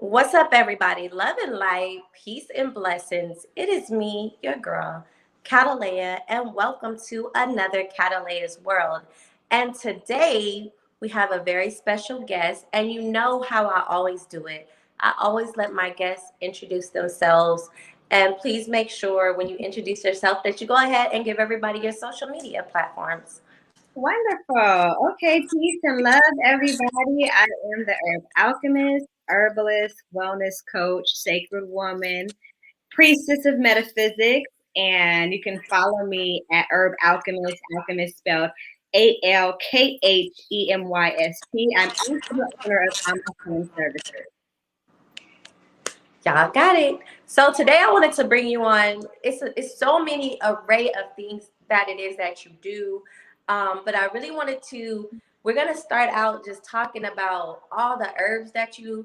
What's up, everybody? Love and light, peace and blessings. It is me, your girl, Catalea, and welcome to another Catalea's World. And today we have a very special guest, and you know how I always do it. I always let my guests introduce themselves. And please make sure when you introduce yourself that you go ahead and give everybody your social media platforms. Wonderful. Okay, peace and love, everybody. I am the Herb Alchemist, herbalist, wellness coach, sacred woman, priestess of metaphysics, and you can follow me at Herb Alchemist, alchemist spelled Alkhemyst. I'm also the owner of Alma Home Services. Y'all got it. So today I wanted to bring you on. It's so many array of things that it is that you do, but I really wanted to. We're gonna start out just talking about all the herbs that you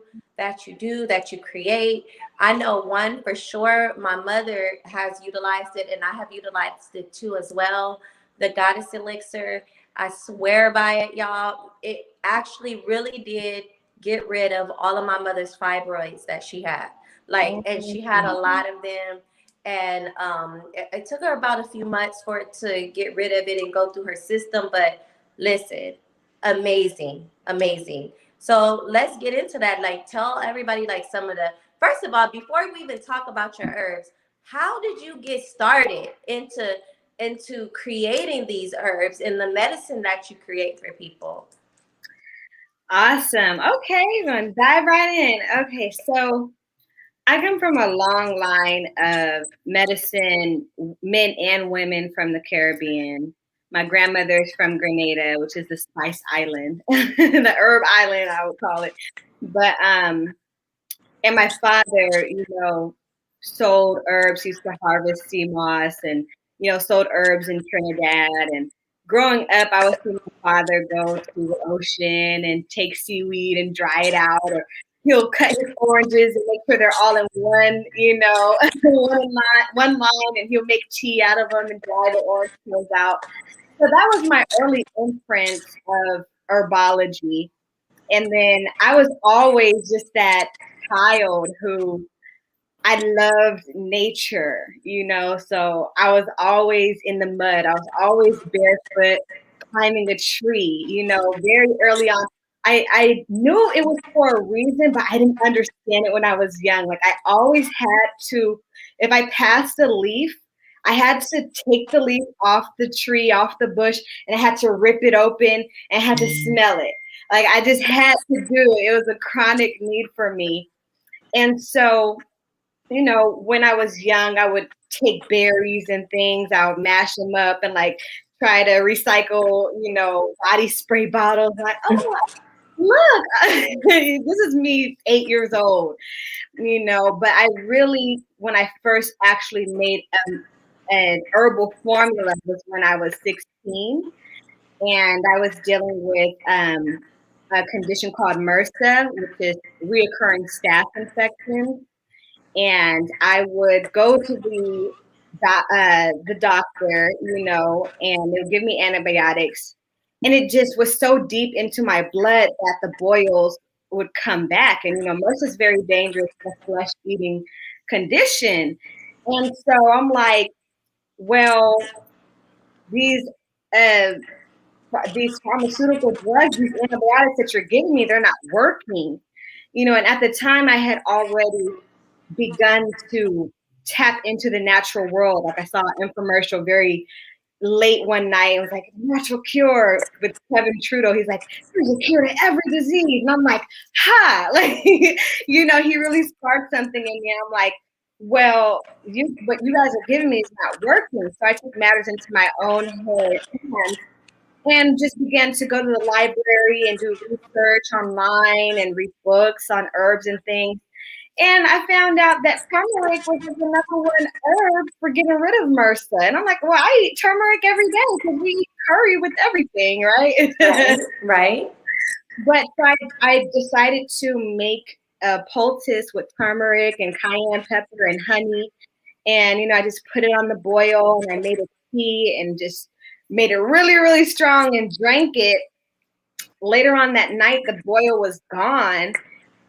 create. I know one for sure. My mother has utilized it, and I have utilized it too as well. The Goddess Elixir. I swear by it, y'all. It actually really did get rid of all of my mother's fibroids that she had. Like, and she had a lot of them. And it took her about a few months for it to get rid of it and go through her system. But listen, amazing, amazing. So let's get into that. Like, tell everybody, like, some of the, first of all, before we even talk about your herbs, how did you get started into creating these herbs and the medicine that you create for people? Awesome. Okay, we're going to dive right in. Okay, so I come from a long line of medicine men and women from the Caribbean. My grandmother's from Grenada, which is the spice island, the herb island, I would call it. But and my father, sold herbs. He used to harvest sea moss and sold herbs in Trinidad. And growing up, I would see my father go to the ocean and take seaweed and dry it out, or he'll cut his oranges and make sure they're all in one, one line, and he'll make tea out of them and dry the orange peels out. So that was my early imprint of herbology. And then I was always just that child who I loved nature, so I was always in the mud. I was always barefoot climbing a tree, very early on. I knew it was for a reason, but I didn't understand it when I was young. Like I always had to, if I passed a leaf, I had to take the leaf off the tree, off the bush, and I had to rip it open and had to smell it. Like I just had to do it. It was a chronic need for me. And so when I was young, I would take berries and things, I would mash them up and like try to recycle, body spray bottles. Like, oh, look, this is me 8 years old, but I really, when I first actually made an herbal formula was when I was 16 and I was dealing with a condition called MRSA, which is reoccurring staph infection, and I would go to the doctor, and they would give me antibiotics, and it just was so deep into my blood that the boils would come back. And MRSA is very dangerous, a flesh-eating condition, and so I'm like, well, these uh, these pharmaceutical drugs, these antibiotics that you're giving me, they're not working, and at the time I had already begun to tap into the natural world. Like I saw an infomercial very late one night. It was like natural cure with Kevin Trudeau. He's like, there's a cure to every disease. And I'm like, ha, like, he really sparked something in me. I'm like, well, what you guys are giving me is not working. So I took matters into my own hands and just began to go to the library and do research online and read books on herbs and things. And I found out that turmeric was the number one herb for getting rid of MRSA. And I'm like, well, I eat turmeric every day because we eat curry with everything, right? Right, right. But so I decided to make a poultice with turmeric and cayenne pepper and honey. And, I just put it on the boil and I made a tea and just made it really, really strong and drank it. Later on that night, the boil was gone.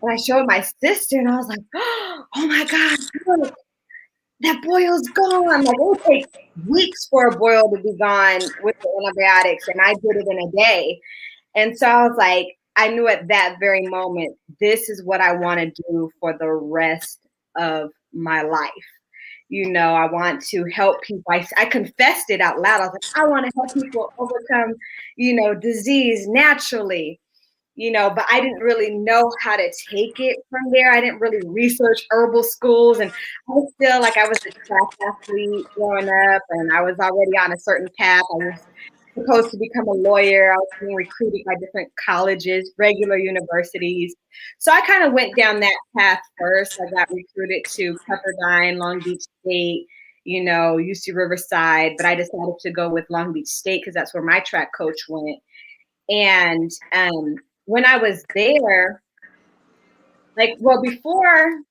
And I showed my sister, and I was like, oh my God, look, that boil's gone. Like, it would take weeks for a boil to be gone with the antibiotics, and I did it in a day. And so I was like, I knew at that very moment, this is what I want to do for the rest of my life. I want to help people. I confessed it out loud. I was like, I want to help people overcome, disease naturally. But I didn't really know how to take it from there. I didn't really research herbal schools, and I was still like, I was a track athlete growing up, and I was already on a certain path. I was supposed to become a lawyer. I was being recruited by different colleges, regular universities. So I kind of went down that path first. I got recruited to Pepperdine, Long Beach State, UC Riverside, but I decided to go with Long Beach State because that's where my track coach went. And when I was there, before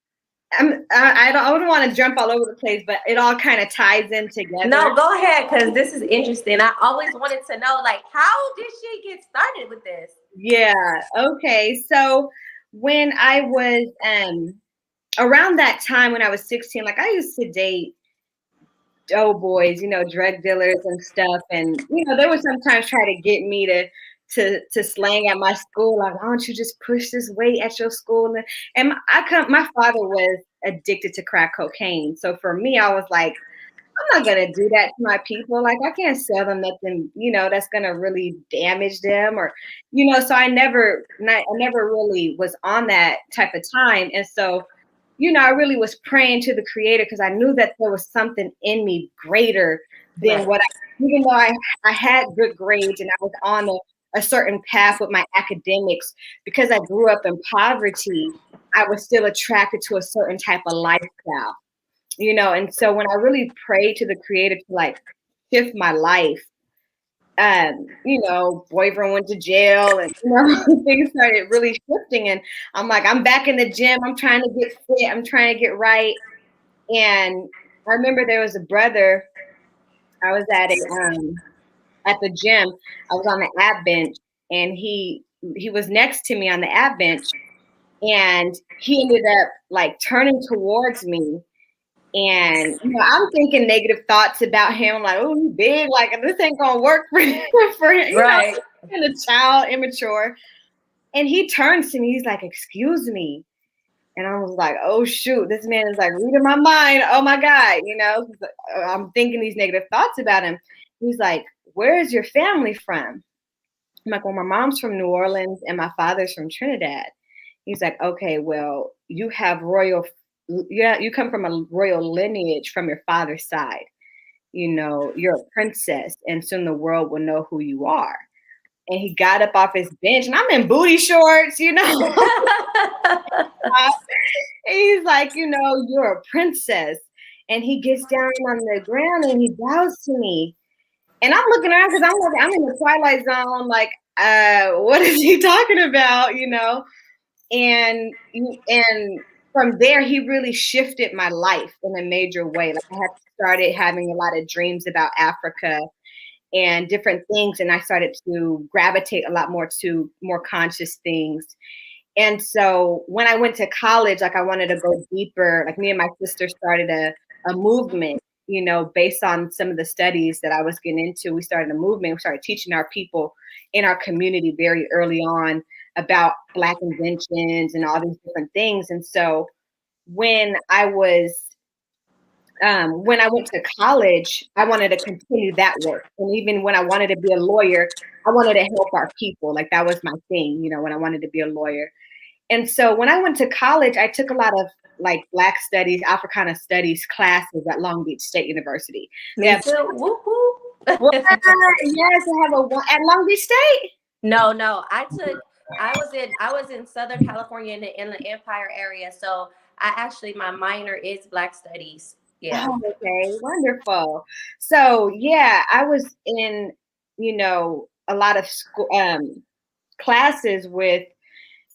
I don't want to jump all over the place, but it all kind of ties in together. No, go ahead, because this is interesting. I always wanted to know, like, how did she get started with this? Yeah. Okay. So when I was around that time when I was 16, like I used to date doughboys, drug dealers and stuff, and they would sometimes try to get me to slang at my school, like, why don't you just push this weight at your school? And my father was addicted to crack cocaine. So for me, I was like, I'm not gonna do that to my people. Like, I can't sell them nothing, that's gonna really damage them, or, so I never really was on that type of time. And so, I really was praying to the Creator because I knew that there was something in me greater than Right. what even though I had good grades and I was on a certain path with my academics, because I grew up in poverty, I was still attracted to a certain type of lifestyle, and so when I really prayed to the Creator to like shift my life, boyfriend went to jail, and things started really shifting, and I'm like, I'm back in the gym, I'm trying to get fit, I'm trying to get right. And I remember there was a brother, I was at the gym, I was on the ab bench, and he was next to me on the ab bench, and he ended up like turning towards me. And I'm thinking negative thoughts about him. I'm like, oh, he's big, like this ain't gonna work for him, Right. and a child, immature. And he turns to me, he's like, excuse me. And I was like, oh shoot, this man is like reading my mind. Oh my God, I'm thinking these negative thoughts about him. He's like, where is your family from? I'm like, well, my mom's from New Orleans and my father's from Trinidad. He's like, okay, well, you come from a royal lineage from your father's side. You're a princess, and soon the world will know who you are. And he got up off his bench, and I'm in booty shorts, He's like, you're a princess. And he gets down on the ground and he bows to me. And I'm looking around because I'm in the twilight zone, like, what is he talking about, And from there, he really shifted my life in a major way. Like, I had started having a lot of dreams about Africa and different things, and I started to gravitate a lot more to more conscious things. And so when I went to college, like I wanted to go deeper. Like, me and my sister started a movement, based on some of the studies that I was getting into. We started a movement. We started teaching our people in our community very early on about Black inventions and all these different things. And so when I went to college, I wanted to continue that work. And even when I wanted to be a lawyer, I wanted to help our people. Like, that was my thing, when I wanted to be a lawyer. And so when I went to college, I took a lot of like Black studies, Africana studies classes at Long Beach State University. Me too. Woo-hoo. What? Yes, I have at Long Beach State. No, I was in Southern California in the Inland Empire area. So my minor is Black studies. Yeah. Oh, okay, wonderful. So yeah, I was in, a lot of school classes with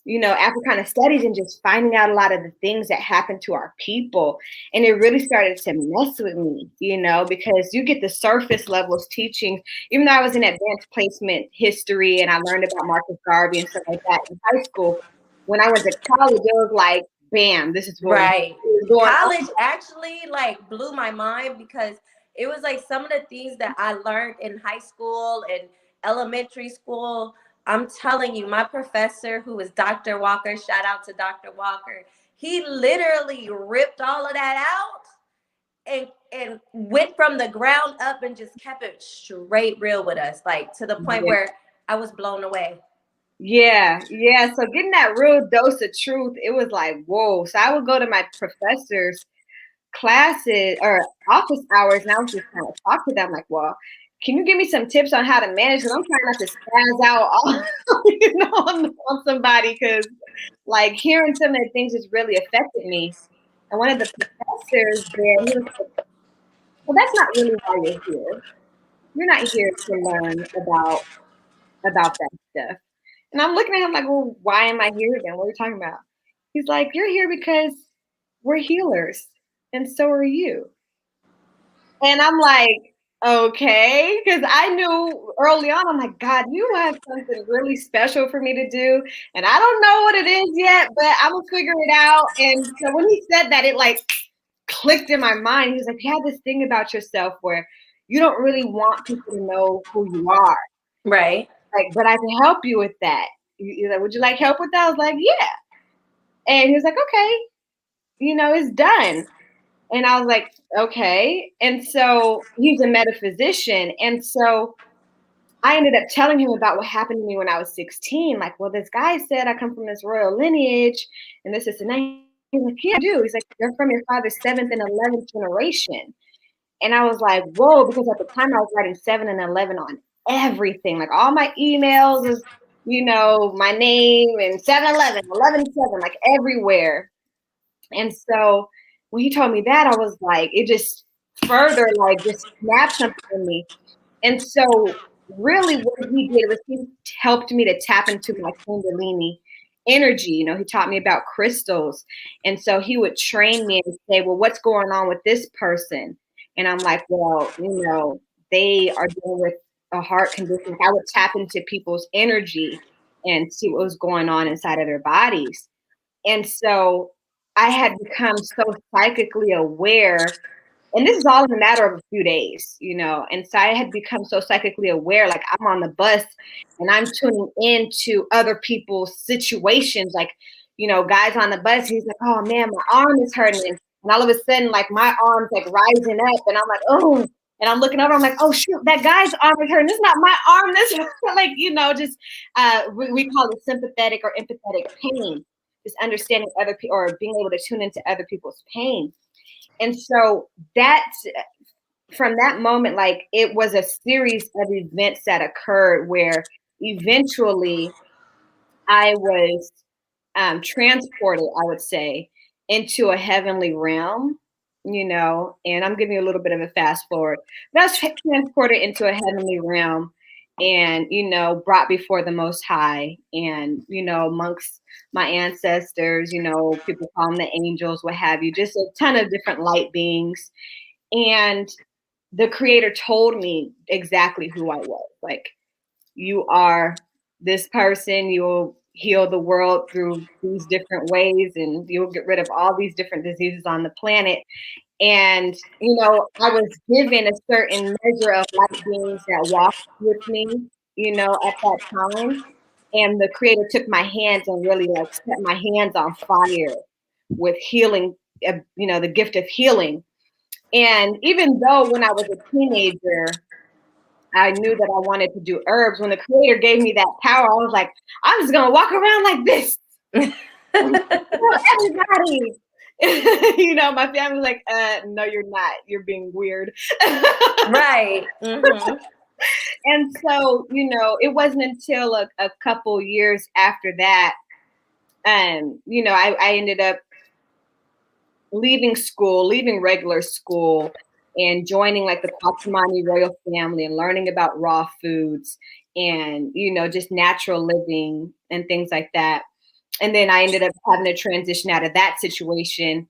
Africana studies, and just finding out a lot of the things that happen to our people. And it really started to mess with me, because you get the surface levels teaching, even though I was in advanced placement history and I learned about Marcus Garvey and stuff like that in high school. when I went to college, it was like, bam, this is what Right. was going on. College actually like blew my mind because it was like some of the things that I learned in high school and elementary school. I'm telling you, my professor, who was Dr. Walker, shout out to Dr. Walker, he literally ripped all of that out and went from the ground up and just kept it straight real with us, like to the point Yeah. where I was blown away. Yeah. So getting that real dose of truth, it was like, whoa. So I would go to my professor's classes or office hours, and I was just kind of talk to them like, well, can you give me some tips on how to manage? Because I'm trying not to spaz out all, on somebody, because like hearing some of the things just really affected me. And one of the professors there, he was like, well, that's not really why you're here. You're not here to learn about that stuff. And I'm looking at him like, well, why am I here then? What are you talking about? He's like, you're here because we're healers, and so are you. And I'm like, okay, because I knew early on, I'm like, God, you have something really special for me to do. And I don't know what it is yet, but I'm going to figure it out. And so when he said that, it like clicked in my mind. He's like, you have this thing about yourself where you don't really want people to know who you are. Right. Like, but I can help you with that. He's like, would you like help with that? I was like, yeah. And he was like, okay, it's done. And I was like, okay. And so he's a metaphysician. And so I ended up telling him about what happened to me when I was 16. Like, well, this guy said I come from this royal lineage and this is the name. He's like, yeah, I do. He's like, you're from your father's 7th and 11th generation. And I was like, whoa, because at the time I was writing 7 and 11 on everything. Like all my emails is, my name and 7-11, 11-7, like everywhere. And so when he told me that, I was like, it just further like just snapped something in me. And so really what he did was he helped me to tap into my Kundalini energy. He taught me about crystals. And so he would train me and say, well, what's going on with this person? And I'm like, well, they are dealing with a heart condition. I would tap into people's energy and see what was going on inside of their bodies. And so I had become so psychically aware, and this is all in a matter of a few days, and so I had become so psychically aware, like I'm on the bus and I'm tuning into other people's situations, like, guys on the bus, he's like, oh man, my arm is hurting. And all of a sudden, like my arm's like rising up and I'm like, oh, and I'm looking over, I'm like, oh shoot, that guy's arm is hurting. This is not my arm. This is like, just we call it sympathetic or empathetic pain, just understanding other people or being able to tune into other people's pain. And so that's from that moment, like it was a series of events that occurred where eventually I was transported, I would say, into a heavenly realm, and I'm giving you a little bit of a fast forward. But I was transported into a heavenly realm and, brought before the Most High and, amongst my ancestors, people call them the angels, what have you, just a ton of different light beings. And the Creator told me exactly who I was. Like, you are this person, you'll heal the world through these different ways, and you'll get rid of all these different diseases on the planet. And, I was given a certain measure of light beings that walked with me, at that time. And the Creator took my hands and really like set my hands on fire with healing, the gift of healing. And even though when I was a teenager, I knew that I wanted to do herbs. When the Creator gave me that power, I was like, I'm just going to walk around like this. Everybody. My family's like, no, you're not. You're being weird. Right. Mm-hmm. And so, it wasn't until a couple years after that, I ended up leaving regular school and joining like the Patamani royal family and learning about raw foods and, just natural living and things like that. And then I ended up having to transition out of that situation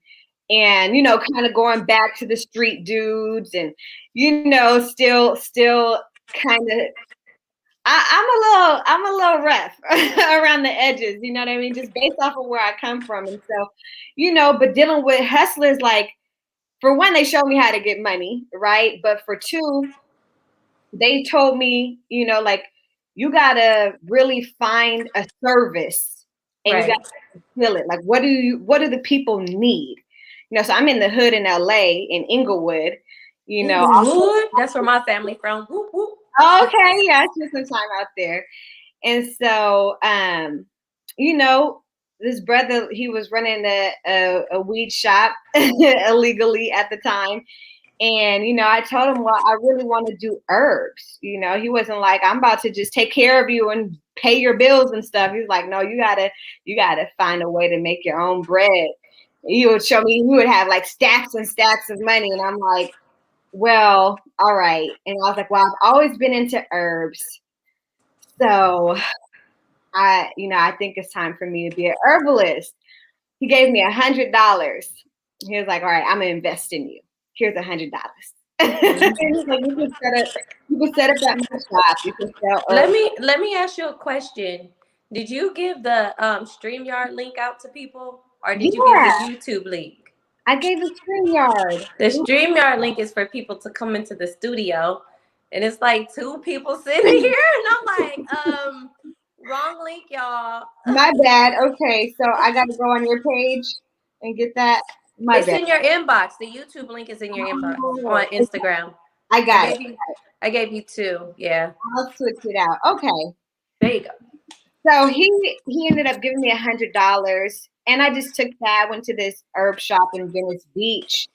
and, kind of going back to the street dudes and, still kind of I'm a little rough around the edges, you know what I mean? Just based off of where I come from. And so, but dealing with hustlers, like, for one, they showed me how to get money, right? But for two, they told me, like, you gotta really find a service and you gotta Right. feel it. Like, what do the people need? So I'm in the hood in LA in Inglewood, Inglewood. That's where my family from. Whoop, whoop. okay, yeah, I spent some time out there. And so, this brother, he was running a weed shop illegally at the time. And, I told him, well, I really want to do herbs. He wasn't like, I'm about to just take care of you and pay your bills and stuff. He was like, no, you gotta find a way to make your own bread. He would show me, he would have like stacks and stacks of money. And I'm like, well, all right. And I was like, well, I've always been into herbs. So I think it's time for me to be an herbalist. He gave me $100. He was like, all right, I'm gonna invest in you. Here's $100. He's like, you can set up at my shop. You can sell herbs. Let me ask you a question. Did you give the StreamYard link out to people, or did you give the Yeah, YouTube link? I gave a StreamYard. The StreamYard link is for people to come into the studio, and it's like two people sitting here, and I'm like, wrong link, y'all. My bad. Okay, so I got to go on your page and get that. My It's bad. in your inbox. The YouTube link is in your inbox Oh, on Instagram. I I got it. gave you, I gave you two. Yeah, I'll switch it out. Okay. there you go. So he ended up giving me $100, and I just took that. Went to this herb shop in Venice Beach,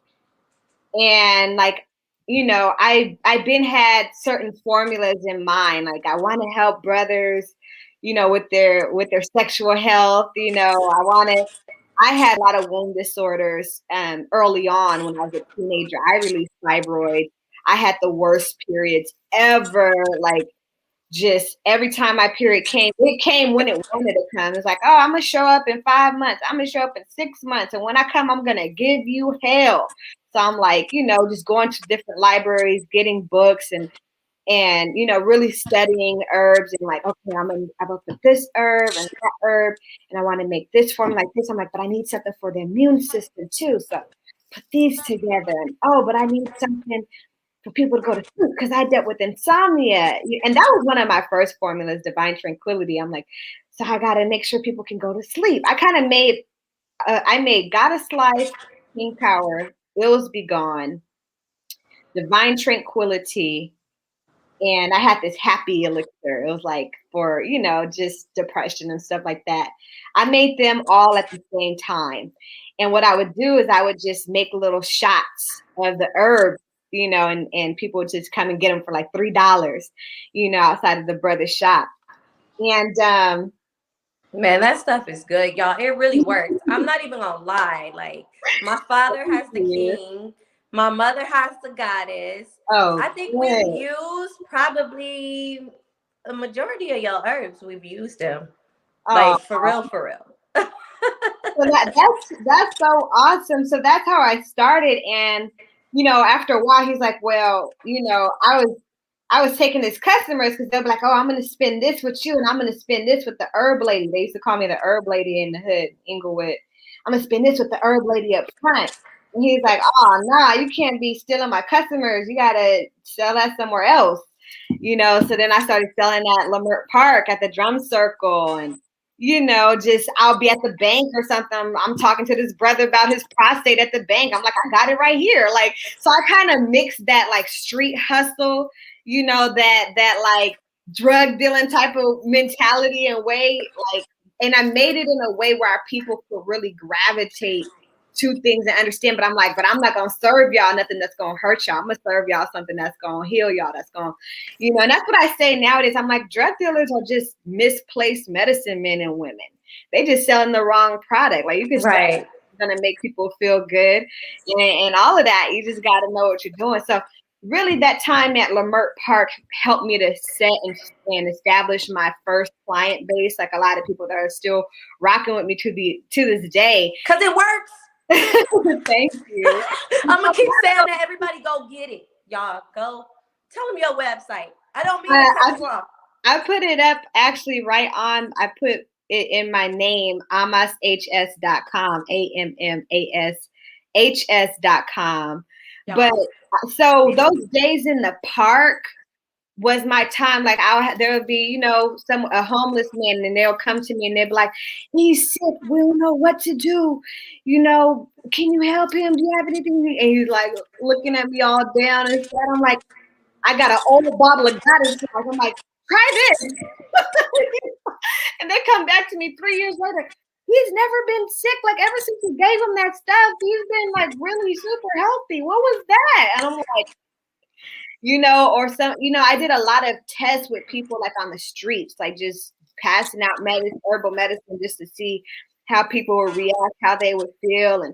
and like, I've been had certain formulas in mind. Like, I want to help brothers, with their sexual health. I had a lot of wound disorders early on when I was a teenager. I released fibroids. I had the worst periods ever. Like, just every time my period came, it came when it wanted to come. It's like, oh, I'm gonna show up in 5 months. I'm gonna show up in 6 months, and when I come, I'm gonna give you hell. So I'm like, just going to different libraries, getting books, and really studying herbs, and like, okay, I'm gonna put this herb and that herb, and I want to make this form like this. I'm like, but I need something for the immune system too. So put these together, and oh, but I need something for people to go to sleep because I dealt with insomnia. And that was one of my first formulas, divine tranquility. I'm like, so I got to make sure people can go to sleep. I made Goddess Life, King Power, Ills Be Gone, Divine Tranquility, and I had this happy elixir. It was like for, just depression and stuff like that. I made them all at the same time. And what I would do is I would just make little shots of the herb, and people would just come and get them for like $3, outside of the brother's shop. And Man, that stuff is good, y'all. It really works. I'm not even gonna lie. Like, my father has the king, my mother has the goddess. oh, I think we've good. used probably a majority of your herbs. We've used them, Oh, like for real, for real. so that's so awesome. So that's how I started. And after a while, he's like, well, I was taking his customers because they'll be like, oh, I'm going to spend this with you, and I'm going to spend this with the herb lady. They used to call me the herb lady in the hood, Inglewood. I'm going to spend this with the herb lady up front. And he's like, oh, nah, you can't be stealing my customers. You got to sell that somewhere else. So then I started selling at Leimert Park at the drum circle, and just I'll be at the bank or something. I'm talking to this brother about his prostate at the bank. I'm like, I got it right here. Like, so I kind of mixed that like street hustle, that like drug dealing type of mentality and way, like, and I made it in a way where our people could really gravitate to things and understand. But I'm like, but I'm not gonna serve y'all nothing that's gonna hurt y'all. I'm gonna serve y'all something that's gonna heal y'all, that's gonna, and that's what I say nowadays. I'm like, drug dealers are just misplaced medicine men and women. They just selling the wrong product. Like, you can sell Right. gonna make people feel good and all of that. You just got to know what you're doing. So really, that time at Leimert Park helped me to set and establish my first client base. Like, a lot of people that are still rocking with me to this day. Cause it works. Thank you. I'm gonna keep saying that. Everybody go get it, y'all. Go tell them your website. I don't mean to cut you off. I put it up actually right on, I put it in my name, amashs.com, AMMASHS.com. But Y'all, so those days in the park was my time. Like there would be, a homeless man, and they'll come to me and they'll be like, "He's sick. We don't know what to do. Can you help him? Do you have anything?" And he's like looking at me all down and sad. I'm like, I got an old bottle of goddess sauce. I'm like, try this. And they come back to me 3 years later. He's never been sick. Like ever since you gave him that stuff, he's been like really super healthy. What was that? And I'm like, or some, I did a lot of tests with people like on the streets, like just passing out medicine, herbal medicine, just to see how people would react, how they would feel. And,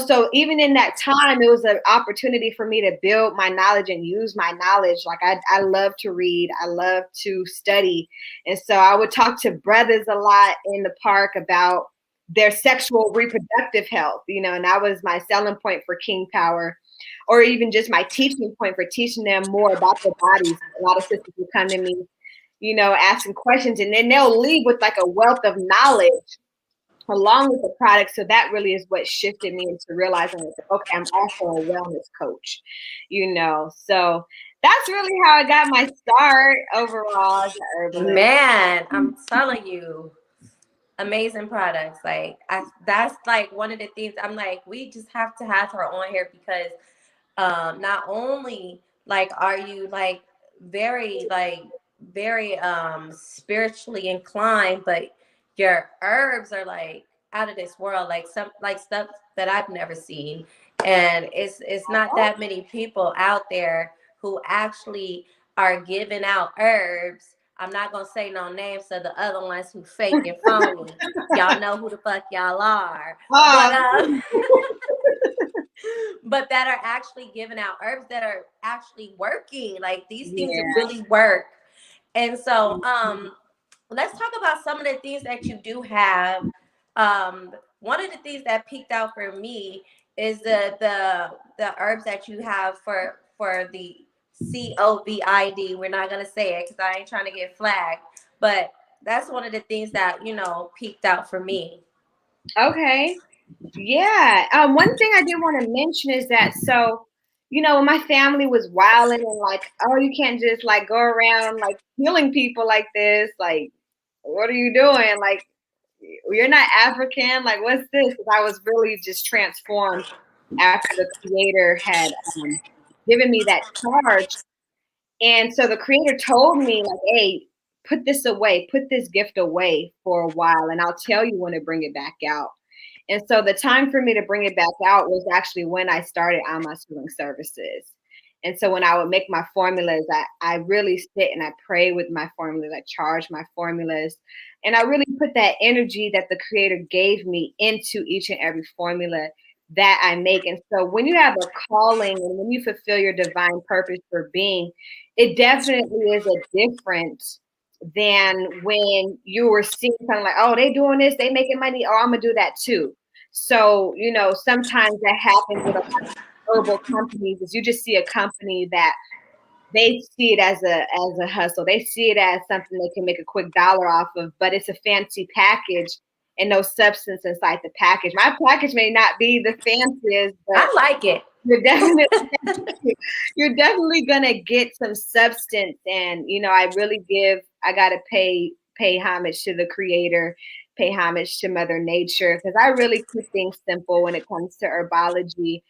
so even in that time, it was an opportunity for me to build my knowledge and use my knowledge. Like I love to read, I love to study. And so I would talk to brothers a lot in the park about their sexual reproductive health, and that was my selling point for King Power, or even just my teaching point for teaching them more about their bodies. A lot of sisters will come to me, asking questions, and then they'll leave with like a wealth of knowledge along with the product. So that really is what shifted me into realizing, okay, I'm also a wellness coach, So that's really how I got my start overall as an herbalist. man, I'm telling you, amazing products. Like that's like one of the things I'm like, we just have to have her on here because not only like are you like very spiritually inclined, but your herbs are like out of this world, like some like stuff that I've never seen. And it's not that many people out there who actually are giving out herbs. I'm not gonna say no names of the other ones who fake and phony. Y'all know who the fuck y'all are. But but that are actually giving out herbs that are actually working. Like these things really work. And so let's talk about some of the things that you do have. One of the things that peaked out for me is the herbs that you have for the COVID. We're not gonna say it because I ain't trying to get flagged, but that's one of the things that peaked out for me. Okay. Yeah. One thing I did want to mention is that, so, when my family was wilding and like, oh, you can't just like go around like healing people like this. Like, what are you doing? Like, you're not African. Like, what's this? Because I was really just transformed after the creator had given me that charge. And so the creator told me, like, hey, put this away, put this gift away for a while, and I'll tell you when to bring it back out. And so the time for me to bring it back out was actually when I started on my schooling services. And so when I would make my formulas, I really sit and I pray with my formulas. I charge my formulas. And I really put that energy that the creator gave me into each and every formula that I make. And so when you have a calling and when you fulfill your divine purpose for being, it definitely is a difference than when you were seeing something like, oh, they doing this, they making money, oh, I'm gonna do that too. So, sometimes that happens with a lot of herbal companies is you just see a company that they see it as a hustle. They see it as something they can make a quick dollar off of, but it's a fancy package and no substance inside the package. My package may not be the fanciest, but I like it. You're definitely you're definitely gonna get some substance. And I gotta pay homage to the creator, pay homage to Mother Nature, because I really keep things simple when it comes to herbology,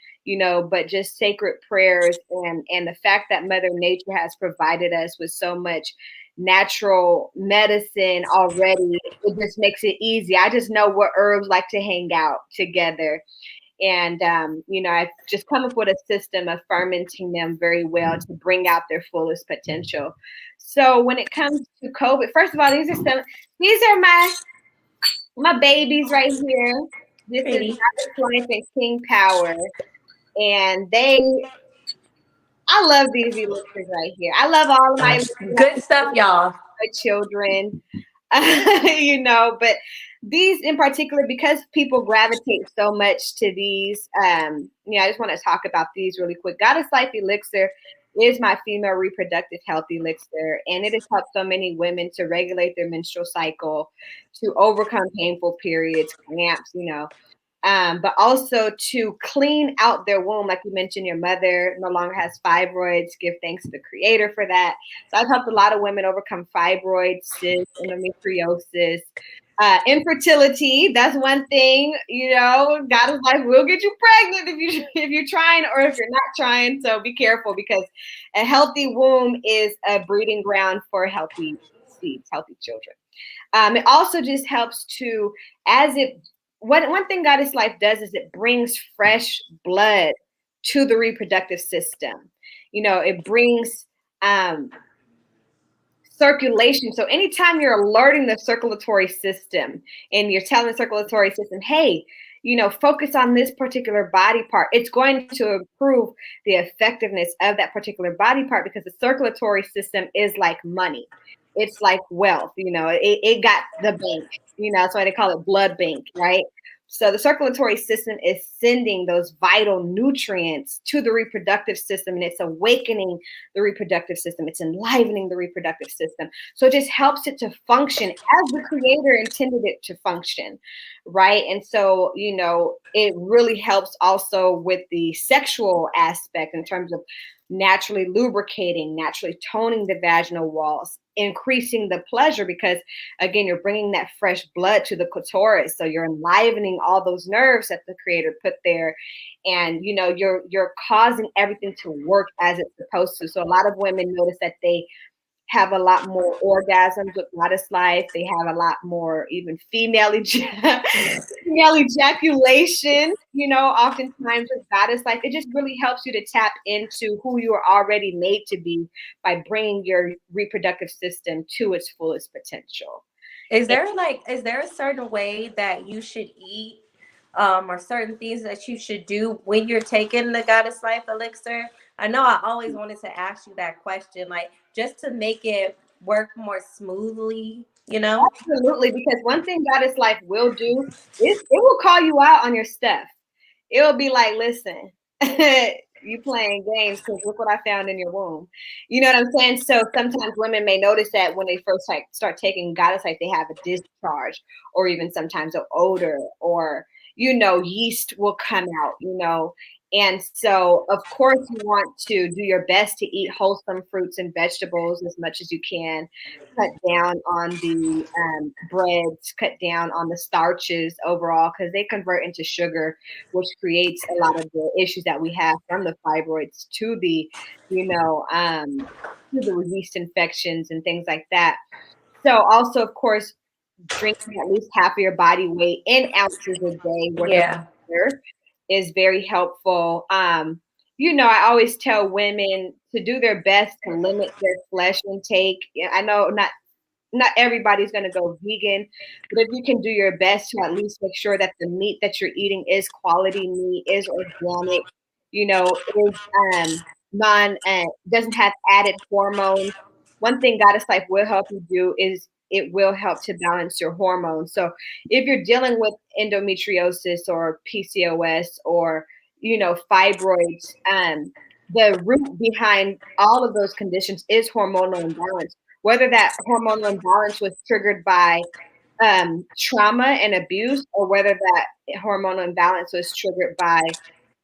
but just sacred prayers and the fact that Mother Nature has provided us with so much natural medicine already, it just makes it easy. I just know what herbs like to hang out together. And, I've just come up with a system of fermenting them very well to bring out their fullest potential. So when it comes to COVID, first of all, these are my babies right here. This is Goddess Life and King Power. And I love these elixirs right here. I love all of my good stuff, y'all. My children, but these in particular, because people gravitate so much to these, I just want to talk about these really quick. Goddess Life Elixir is my female reproductive health elixir, and it has helped so many women to regulate their menstrual cycle, to overcome painful periods, cramps, but also to clean out their womb. Like you mentioned, your mother no longer has fibroids. Give thanks to the creator for that. So I've helped a lot of women overcome fibroids, cysts, endometriosis, infertility. That's one thing, God is like, we'll get you pregnant if you're trying or if you're not trying. So be careful, because a healthy womb is a breeding ground for healthy seeds, healthy children. It also just helps to, as it, one thing Goddess Life does is it brings fresh blood to the reproductive system. It brings circulation. So anytime you're alerting the circulatory system and you're telling the circulatory system, hey, focus on this particular body part, it's going to improve the effectiveness of that particular body part, because the circulatory system is like money. It's like wealth, it got the bank, that's why they call it blood bank, right? So the circulatory system is sending those vital nutrients to the reproductive system, and it's awakening the reproductive system. It's enlivening the reproductive system. So it just helps it to function as the creator intended it to function, right? And so, it really helps also with the sexual aspect in terms of naturally lubricating, naturally toning the vaginal walls, increasing the pleasure, because again, you're bringing that fresh blood to the clitoris, so you're enlivening all those nerves that the creator put there, and you're causing everything to work as it's supposed to. So a lot of women notice that they have a lot more orgasms with Goddess Life. They have a lot more even female ejaculation, oftentimes with Goddess Life. It just really helps you to tap into who you are already made to be by bringing your reproductive system to its fullest potential. Is there a certain way that you should eat, or certain things that you should do when you're taking the Goddess Life elixir? I know I always wanted to ask you that question, like just to make it work more smoothly, Absolutely, because one thing Goddess Life will do is it will call you out on your stuff. It will be like, listen, you playing games because look what I found in your womb. You know what I'm saying? So sometimes women may notice that when they first start taking Goddess Life, they have a discharge, or even sometimes an odor, or yeast will come out. And so, of course, you want to do your best to eat wholesome fruits and vegetables as much as you can. Cut down on the breads, cut down on the starches overall, because they convert into sugar, which creates a lot of the issues that we have, from the fibroids to the, to the yeast infections and things like that. So also, of course, drinking at least half of your body weight in ounces a day worth of Yeah. water is very helpful. I always tell women to do their best to limit their flesh intake. I know not everybody's going to go vegan, but if you can do your best to at least make sure that the meat that you're eating is quality meat, is organic, is doesn't have added hormones. One thing Goddess Life will help you do is it will help to balance your hormones. So if you're dealing with endometriosis or PCOS or fibroids, the root behind all of those conditions is hormonal imbalance. Whether that hormonal imbalance was triggered by trauma and abuse, or whether that hormonal imbalance was triggered by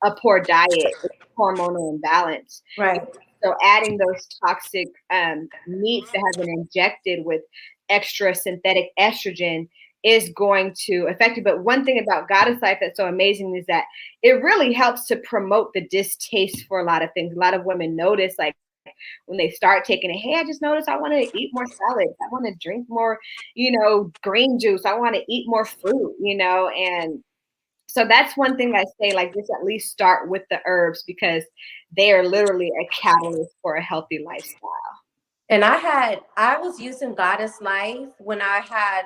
a poor diet, hormonal imbalance. Right. So adding those toxic meats that have been injected with extra synthetic estrogen is going to affect you. But one thing about Goddess Life that's so amazing is that it really helps to promote the distaste for a lot of things. A lot of women notice, like, when they start taking it, hey, I just noticed I want to eat more salads. I want to drink more, green juice. I want to eat more fruit, and so that's one thing I say, like, just at least start with the herbs, because they are literally a catalyst for a healthy lifestyle. And I was using Goddess Life when I had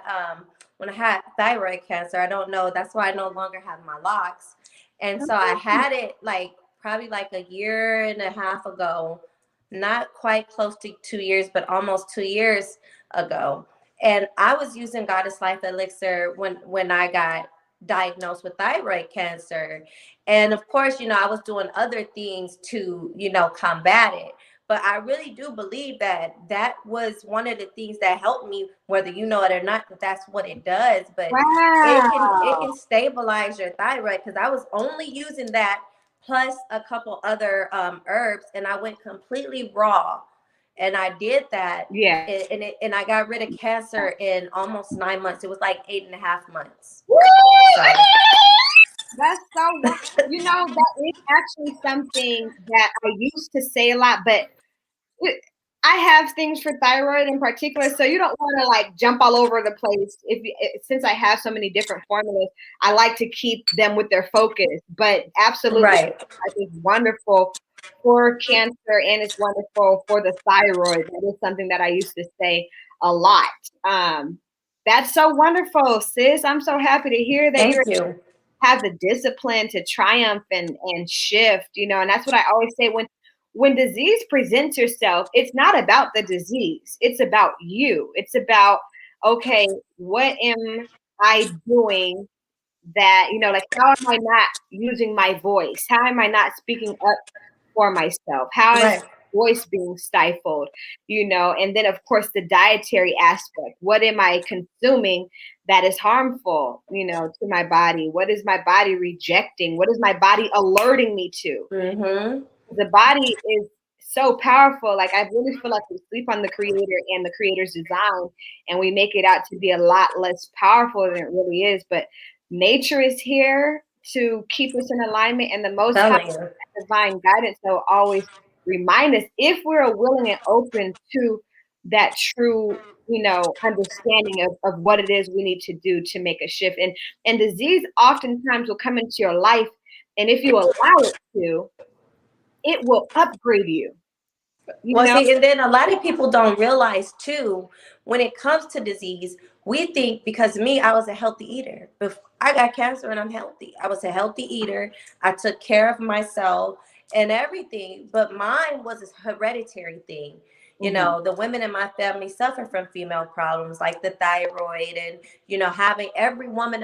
thyroid cancer. I don't know. That's why I no longer have my locks. And so I had it like probably like a year and a half ago, not quite close to 2 years, but almost 2 years ago. And I was using Goddess Life Elixir when I got diagnosed with thyroid cancer. And of course, I was doing other things to, combat it. But I really do believe that that was one of the things that helped me, whether you know it or not, that that's what it does. But it can Wow. stabilize your thyroid, because I was only using that plus a couple other herbs, and I went completely raw, and I did that, Yeah. and I got rid of cancer in almost 9 months. It was like 8.5 months. Woo! So That's so that is actually something that I used to say a lot, but I have things for thyroid in particular, so you don't want to like jump all over the place. Since I have so many different formulas, I like to keep them with their focus. But absolutely, right. it's wonderful for cancer and it's wonderful for the thyroid. That is something that I used to say a lot. That's so wonderful, sis. I'm so happy to hear that Thank you're you. have the discipline to triumph and shift, and that's what I always say when disease presents yourself, it's not about the disease, it's about you. It's about, okay, what am I doing that, like, how am I not using my voice? How am I not speaking up for myself? How is Right. voice being stifled? And then of course the dietary aspect. What am I consuming that is harmful, to my body? What is my body rejecting? What is my body alerting me to? Mm-hmm. The body is so powerful. Like, I really feel like we sleep on the creator and the creator's design, and we make it out to be a lot less powerful than it really is. But nature is here to keep us in alignment, and the most high Telling you. divine guidance will always remind us if we're willing and open to that true, understanding of what it is we need to do to make a shift. And disease oftentimes will come into your life, and if you allow it to, it will upgrade you. You Well, know? see, and then a lot of people don't realize too, when it comes to disease, we think, because me, I was a healthy eater. Before I got cancer and I'm healthy. I was a healthy eater. I took care of myself and everything, but mine was a hereditary thing. Mhm. The women in my family suffer from female problems like the thyroid, and having every woman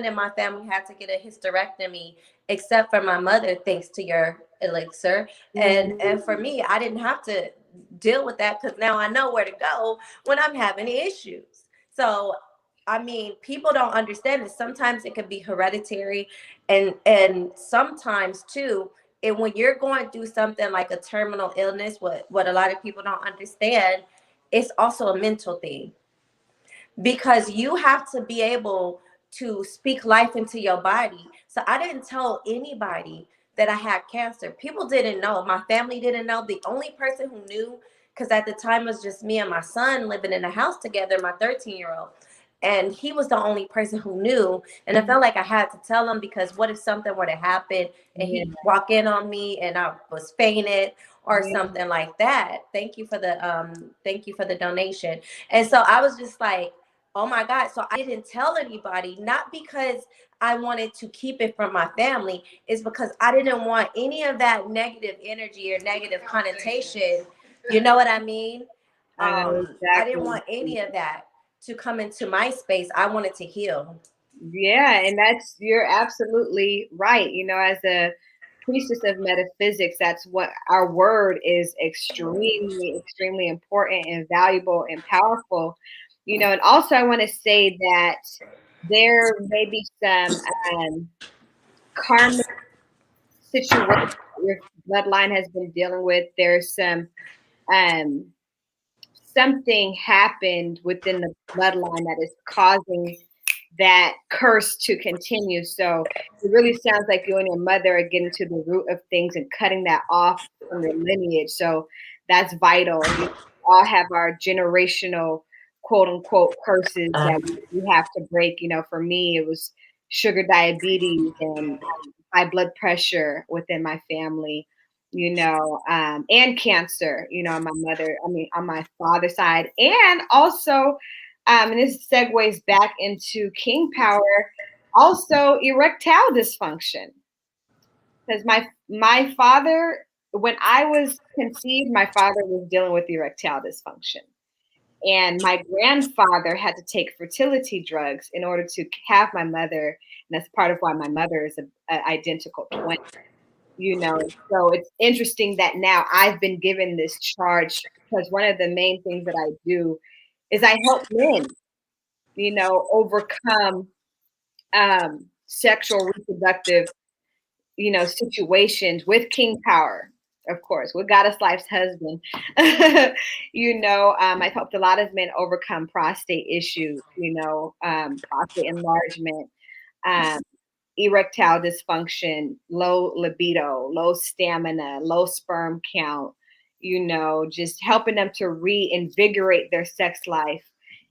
in my family had to get a hysterectomy except for my mother, thanks to your elixir. And for Mhm. me, I didn't have to deal with that, because now I know where to go when I'm having issues. So I mean, people don't understand that sometimes it can be hereditary, and sometimes too, and when you're going through something like a terminal illness, what a lot of people don't understand, it's also a mental thing, because you have to be able to speak life into your body. So I didn't tell anybody that I had cancer. People didn't know. My family didn't know. The only person who knew, because at the time it was just me and my son living in a house together, my 13-year-old. And he was the only person who knew. And I felt like I had to tell him, because what if something were to happen and Yeah, he walk in on me and I was fainted or yeah, something like that. Thank you for the donation. And so I was just like, oh my God. So I didn't tell anybody, not because I wanted to keep it from my family. It's because I didn't want any of that negative energy or negative connotation. You know what I mean? I know I didn't want exactly. any of that to come into my space. I wanted to heal. Yeah, and you're absolutely right. As a priestess of metaphysics, that's what our word is extremely, extremely important and valuable and powerful. And also I want to say that there may be some karmic situation that your bloodline has been dealing with. There's some um something happened within the bloodline that is causing that curse to continue. So it really sounds like you and your mother are getting to the root of things and cutting that off from your lineage. So that's vital. You all have our generational quote unquote curses that we have to break. For me, it was sugar diabetes and high blood pressure within my family, and cancer, on my mother, I mean, on my father's side. And also, and this segues back into king power, also erectile dysfunction. Because my father, when I was conceived, my father was dealing with erectile dysfunction. And my grandfather had to take fertility drugs in order to have my mother. And that's part of why my mother is an identical twin. So it's interesting that now I've been given this charge because one of the main things that I do is I help men, overcome sexual reproductive, situations with king power, of course, with Goddess Life's husband. I've helped a lot of men overcome prostate issues, prostate enlargement, um, erectile dysfunction, low libido, low stamina, low sperm count, just helping them to reinvigorate their sex life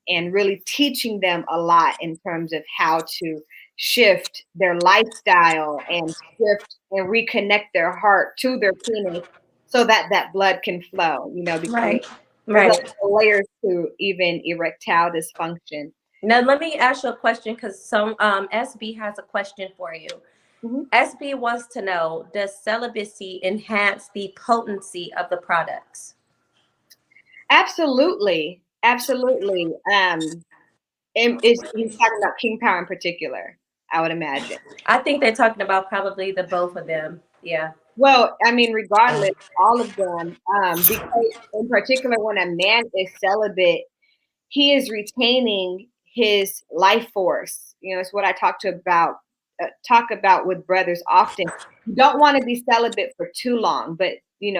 and really teaching them a lot in terms of how to shift their lifestyle and shift and reconnect their heart to their penis so that that blood can flow, because Right. there's Right. layers to even erectile dysfunction. Now let me ask you a question because some SB has a question for you. Mhm. SB wants to know, does celibacy enhance the potency of the products? Absolutely. Absolutely. And he's talking about King Power in particular, I would imagine. I think they're talking about probably the both of them. Yeah. Well, I mean, regardless, all of them, because in particular, when a man is celibate, he is retaining his life force. It's what I talk about with brothers often. You don't want to be celibate for too long, but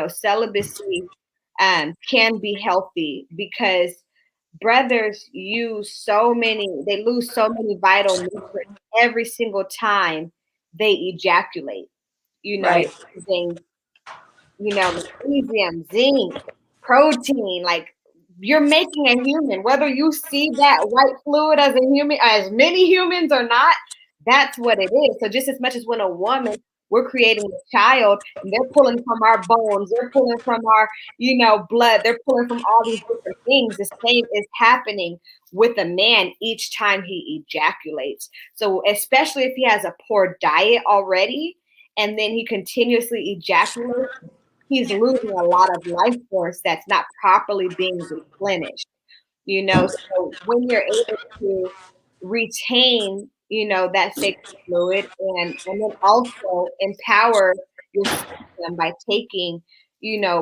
celibacy can be healthy because brothers they lose so many vital nutrients every single time they ejaculate. Right. Using magnesium, zinc, protein. Like you're making a human, whether you see that white fluid as a human, as many humans or not, that's what it is. So just as much as when a woman, we're creating a child and they're pulling from our bones, they're pulling from our, blood, they're pulling from all these different things. The same is happening with a man each time he ejaculates. So especially if he has a poor diet already, and then he continuously ejaculates, he's losing a lot of life force that's not properly being replenished. So when you're able to retain, that sacred fluid and then also empower your system by taking,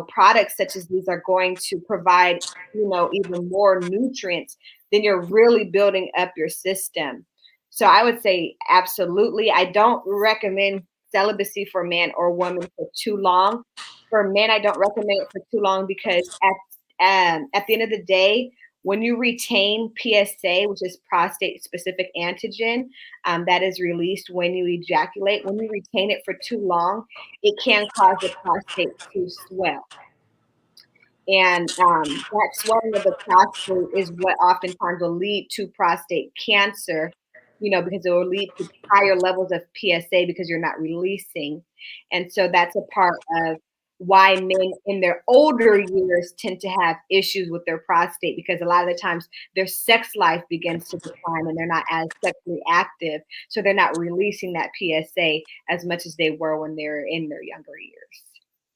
products such as these are going to provide, even more nutrients, then you're really building up your system. So I would say absolutely. I don't recommend celibacy for man or woman for too long. For men, I don't recommend it for too long because at the end of the day, when you retain PSA, which is prostate specific antigen, that is released when you ejaculate, when you retain it for too long, it can cause the prostate to swell. And that swelling of the prostate is what oftentimes will lead to prostate cancer, because it will lead to higher levels of PSA because you're not releasing. And so that's a part of why men in their older years tend to have issues with their prostate, because a lot of the times their sex life begins to decline and they're not as sexually active. So they're not releasing that PSA as much as they were when they're in their younger years.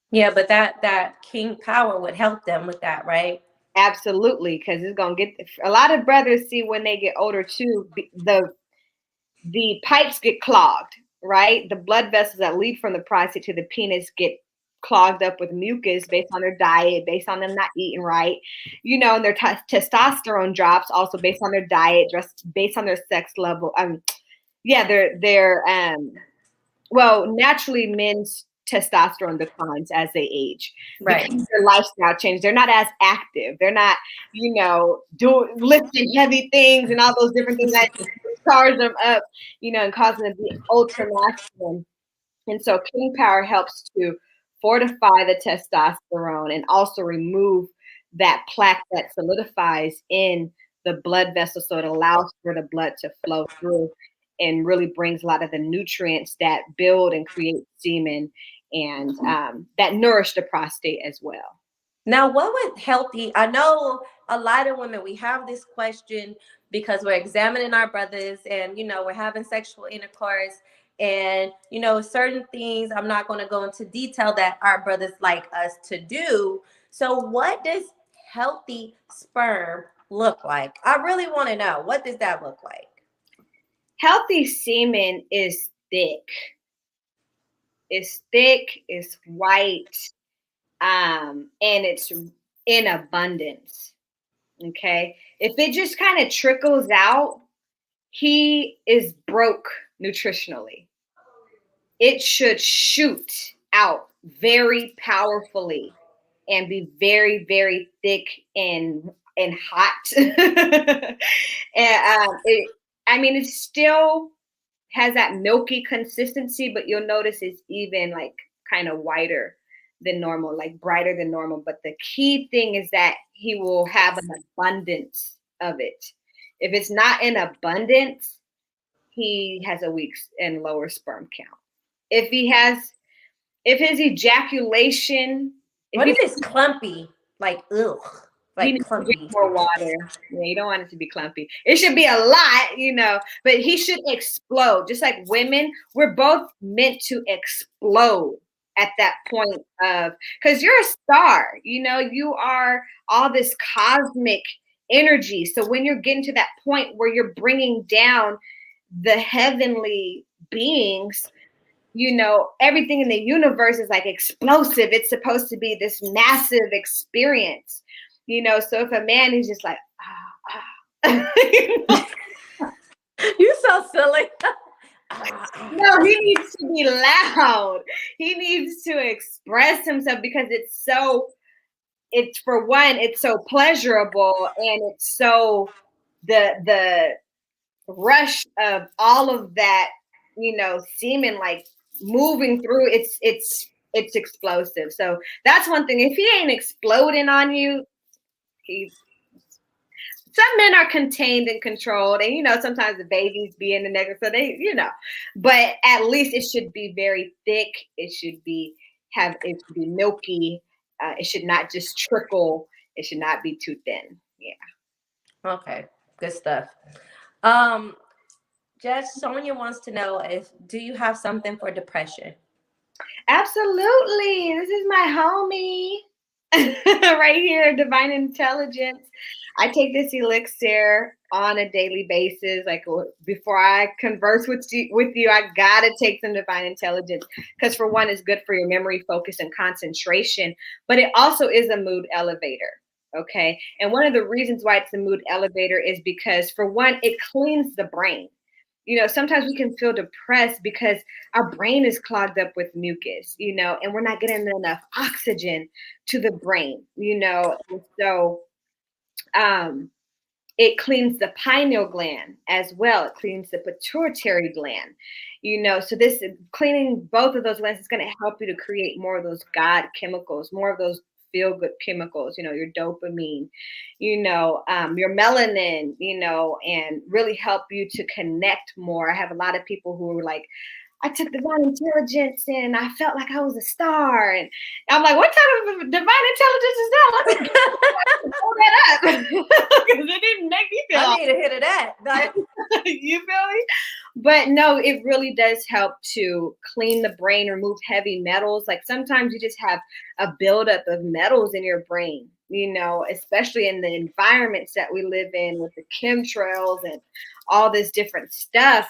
Yeah, but that king power would help them with that, right? Absolutely, because it's gonna get a lot of brothers see when they get older too. The pipes get clogged, right? The blood vessels that lead from the prostate to the penis get clogged up with mucus based on their diet, based on them not eating right, and their testosterone drops also based on their diet, just based on their sex level. Yeah, naturally men's testosterone declines as they age because Right. their lifestyle changes. They're not as active. They're not, doing lifting heavy things and all those different things that charge them up, and causing them to be ultra masculine. And so King Power helps to fortify the testosterone and also remove that plaque that solidifies in the blood vessel, so it allows for the blood to flow through and really brings a lot of the nutrients that build and create semen and that nourish the prostate as well. Now, what would healthy? I know a lot of women, we have this question because we're examining our brothers and, we're having sexual intercourse and, certain things I'm not going to go into detail that our brothers like us to do. So, what does healthy sperm look like? I really want to know. What does that look like? Healthy semen is thick. It's thick, it's white, and it's in abundance. Okay. If it just kind of trickles out, he is broke nutritionally. It should shoot out very powerfully and be very, very thick and hot. And I mean, it still has that milky consistency, but you'll notice it's even like kind of whiter than normal, like brighter than normal. But the key thing is that he will have an abundance of it. If it's not in abundance, he has a weak and lower sperm count. If he has, if his ejaculation, if What he if it's clumpy? Like, ugh, you like need to drink clumpy. more water. Yeah, you don't want it to be clumpy. It should be a lot, but he should explode. Just like women, we're both meant to explode at that point of, because you're a star, you are all this cosmic energy. So when you're getting to that point where you're bringing down the heavenly beings, everything in the universe is like explosive. It's supposed to be this massive experience. So if a man is just like, You so silly. No, he needs to be loud. He needs to express himself because it's for one, it's so pleasurable, and it's so the rush of all of that, semen like moving through. It's explosive. So that's one thing. If he ain't exploding on you, some men are contained and controlled, and sometimes the babies be in the neck, so but at least it should be very thick. It should be milky. It should not just trickle. It should not be too thin. Yeah. Okay, good stuff. Judge Sonia wants to know, do you have something for depression? Absolutely. This is my homie right here, Divine Intelligence. I take this elixir on a daily basis. Like before I converse with you, I gotta take some Divine Intelligence because for one, it's good for your memory, focus, and concentration. But it also is a mood elevator. Okay, and one of the reasons why it's a mood elevator is because for one, it cleans the brain. Sometimes we can feel depressed because our brain is clogged up with mucus, and we're not getting enough oxygen to the brain, and so it cleans the pineal gland as well. It cleans the pituitary gland, so this is cleaning both of those glands is going to help you to create more of those God chemicals, more of those feel good chemicals, your dopamine, your melanin, and really help you to connect more. I have a lot of people who are like, I took Divine Intelligence and I felt like I was a star. And I'm like, what type of Divine Intelligence is that? Let me pull that up. Because it didn't make me feel. I need a hit of that. You feel me? But no, it really does help to clean the brain, remove heavy metals. Like sometimes you just have a buildup of metals in your brain, especially in the environments that we live in with the chemtrails and all this different stuff.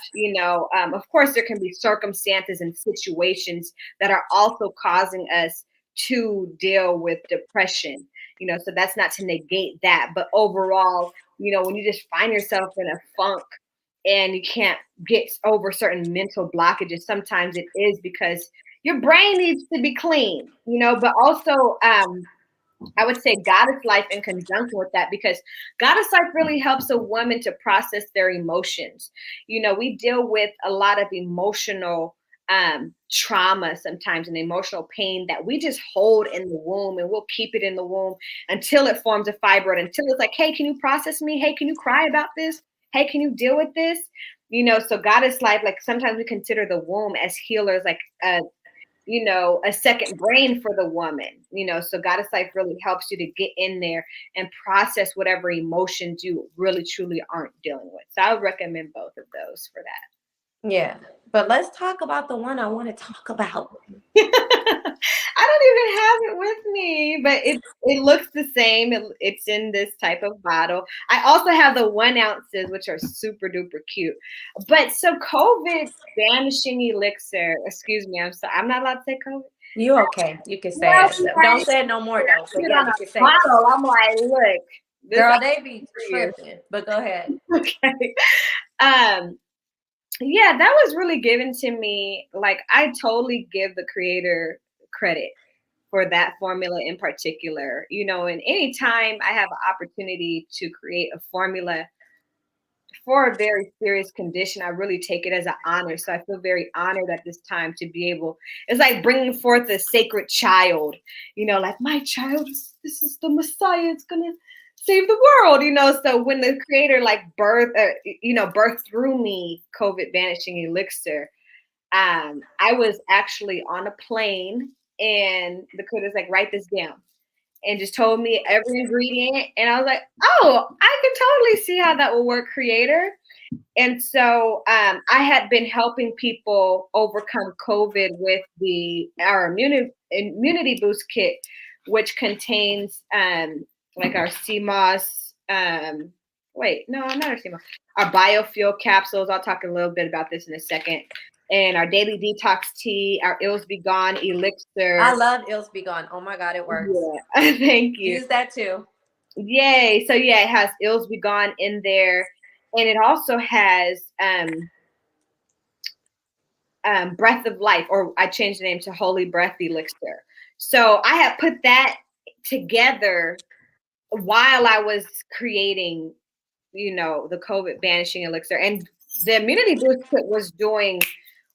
Of course, there can be circumstances and situations that are also causing us to deal with depression, so that's not to negate that. But overall, when you just find yourself in a funk and you can't get over certain mental blockages, sometimes it is because your brain needs to be clean, but also I would say Goddess Life in conjunction with that, because Goddess Life really helps a woman to process their emotions. We deal with a lot of emotional trauma sometimes, and emotional pain that we just hold in the womb, and we'll keep it in the womb until it forms a fibroid, until it's like, hey, can you process me? Hey, can you cry about this? Hey, can you deal with this? So Goddess Life, like sometimes we consider the womb as healers, like a second brain for the woman, so Goddess Life really helps you to get in there and process whatever emotions you really truly aren't dealing with. So I would recommend both of those for that. Yeah, but let's talk about the one I want to talk about. I don't even have it with me, but it looks the same. It's in this type of bottle. I also have the 1 ounces, which are super duper cute. But so COVID vanishing elixir. Excuse me, I'm not allowed to say COVID. You okay? You can say Well, it. Don't say it no more though. But it yeah, on you a can say it. bottle. I'm like, look, this Girl, ain't they be for you. tripping. But go ahead. Okay. Um, yeah, that was really given to me. Like, I totally give the creator credit for that formula in particular. And anytime I have an opportunity to create a formula for a very serious condition, I really take it as an honor. So I feel very honored at this time to be able, it's like bringing forth a sacred child, like my child, this is the Messiah, it's going to save the world, So when the creator like birthed through me, COVID vanishing elixir, I was actually on a plane and the creator's like, write this down. And just told me every ingredient. And I was like, oh, I can totally see how that will work, creator. And so I had been helping people overcome COVID with our immunity boost kit, which contains like our CMOS. Wait, no, not our CMOS. Our biofuel capsules. I'll talk a little bit about this in a second. And our daily detox tea, our Ills Be Gone elixir. I love Ills Be Gone. Oh my God, it works. Yeah, thank you. Use that too. Yay. So yeah, it has Ills Be Gone in there. And it also has Breath of Life, or I changed the name to Holy Breath Elixir. So I had put that together while I was creating, the COVID vanishing elixir. And the immunity boost kit was doing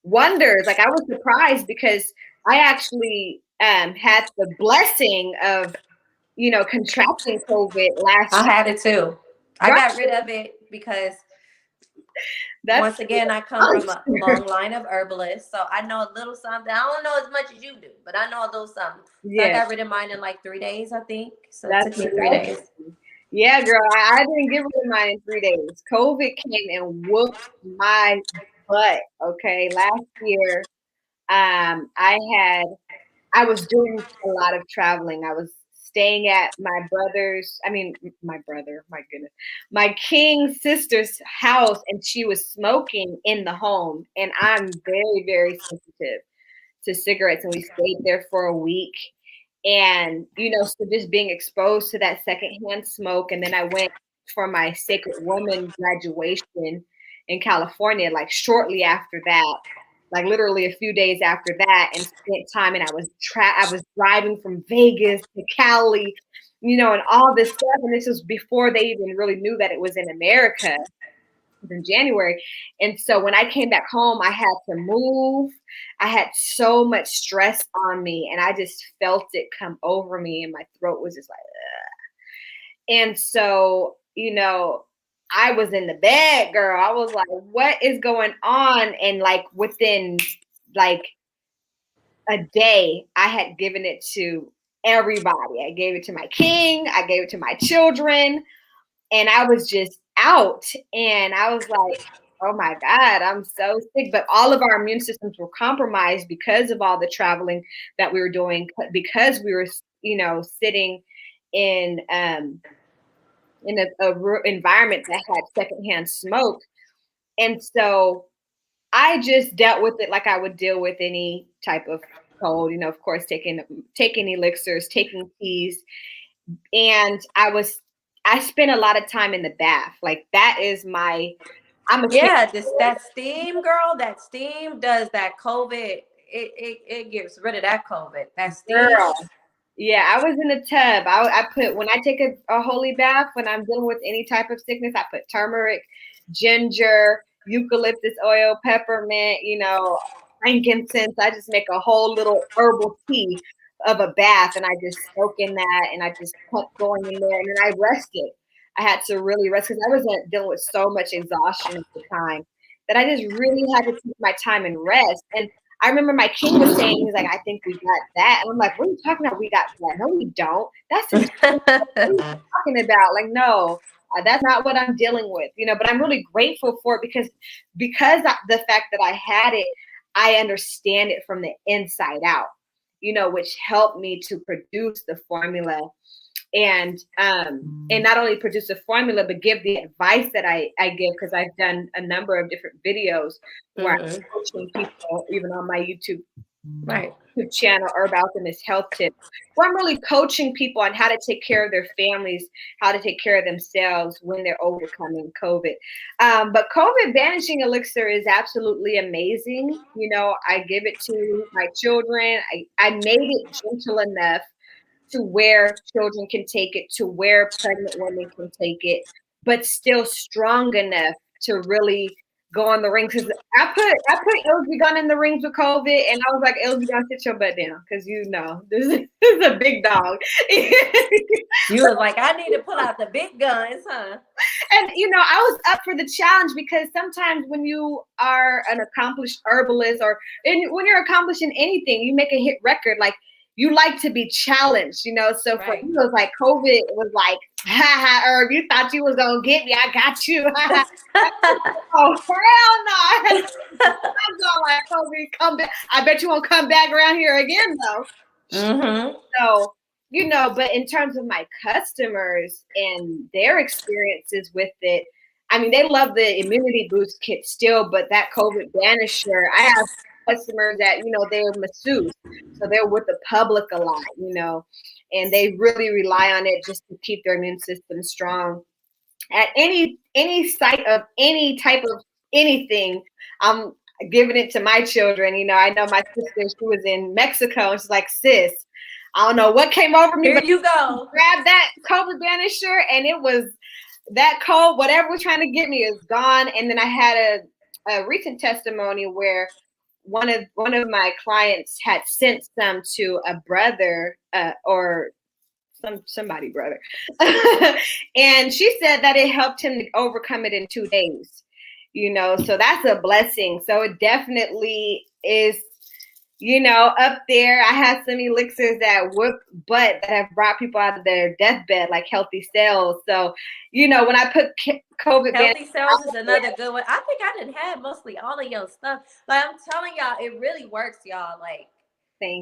wonders. Like, I was surprised because I actually had the blessing of, contracting COVID last I year. had it too. I got rid of it because once again, I come from a long line of herbalists, so I know a little something. I don't know as much as you do, but I know a little something. So I got rid of mine in like 3 days, I think. So it took me 3 days. Yeah, girl, I didn't get rid of mine in 3 days. COVID came and whooped my butt. Okay, last year, I was doing a lot of traveling. I was staying at my goodness, my king's sister's house, and she was smoking in the home. And I'm very, very sensitive to cigarettes, and we stayed there for a week. And, so just being exposed to that secondhand smoke. And then I went for my Sacred Woman graduation in California, like shortly after that, like literally a few days after that, and spent time. And I was driving from Vegas to Cali, and all this stuff. And this was before they even really knew that it was in America. In January. And so when I came back home, I had to move. I had so much stress on me, and I just felt it come over me, and my throat was just like, ugh. And so, I was in the bed, girl. I was like, what is going on? And like within like a day, I had given it to everybody. I gave it to my king. I gave it to my children. And I was just out, and I was like, oh my God, I'm so sick. But all of our immune systems were compromised because of all the traveling that we were doing, because we were, sitting in a environment that had secondhand smoke. And so I just dealt with it like I would deal with any type of cold, of course, taking elixirs, taking teas. And I spent a lot of time in the bath. Like, that is that steam, girl. That steam does that COVID. It gets rid of that COVID. That steam. Girl. Yeah, I was in the tub. When I take a holy bath, when I'm dealing with any type of sickness, I put turmeric, ginger, eucalyptus oil, peppermint, frankincense. I just make a whole little herbal tea of a bath, and I just soak in that, and I just kept going in there, and then I rested. I had to really rest because I was dealing with so much exhaustion at the time that I just really had to take my time and rest. And I remember my king was saying, he's like, I think we got that. And I'm like, what are you talking about? We got that. No, we don't. That's what are you talking about? Like, no, that's not what I'm dealing with, but I'm really grateful for it because the fact that I had it, I understand it from the inside out. which helped me to produce the formula and not only produce a formula, but give the advice that I give, because I've done a number of different videos where I'm coaching people, even on my YouTube channel, Herb Alchemist Health Tips, where I'm really coaching people on how to take care of their families, how to take care of themselves when they're overcoming COVID. But COVID Banishing Elixir is absolutely amazing. I give it to my children. I made it gentle enough to where children can take it, to where pregnant women can take it, but still strong enough to really go on the ring. Because I put Ilzy Gun in the rings with COVID, and I was like, Ilzy Gun, sit your butt down, because this is a big dog. You was like, I need to pull out the big guns, huh? And I was up for the challenge, because sometimes when you are an accomplished herbalist, when you're accomplished in anything, you make a hit record, like, you like to be challenged, So for me, it was like COVID. It was like, ha ha, Herb, you thought you was gonna get me? I got you. Oh hell no! I'm going like, COVID, come back. I bet you won't come back around here again, though. So but in terms of my customers and their experiences with it, I mean, they love the immunity boost kit still, but that COVID Banisher, I have customers that they're masseuse, so they're with the public a lot, and they really rely on it just to keep their immune system strong. At any site of any type of anything, I'm giving it to my children. I know my sister, she was in Mexico, and she's like, sis, I don't know what came over me, here but you go, grab that COVID Banisher, and it was that cold, whatever was trying to get me is gone. And then I had a recent testimony where one of my clients had sent some to a brother, or somebody brother, and she said that it helped him to overcome it in 2 days. So that's a blessing. So it definitely is, up there. I have some elixirs that whoop butt, that have brought people out of their deathbed, like Healthy Cells. So, when I put COVID, Healthy Cells is another good one. I think I didn't have mostly all of your stuff. Like, I'm telling y'all, it really works, y'all. Like,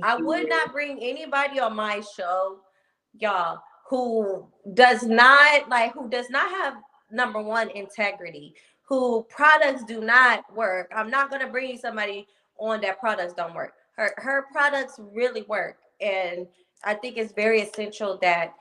I would not bring anybody on my show, y'all, who does not have, number one, integrity, who products do not work. I'm not gonna bring somebody on that products don't work. Her products really work, and I think it's very essential that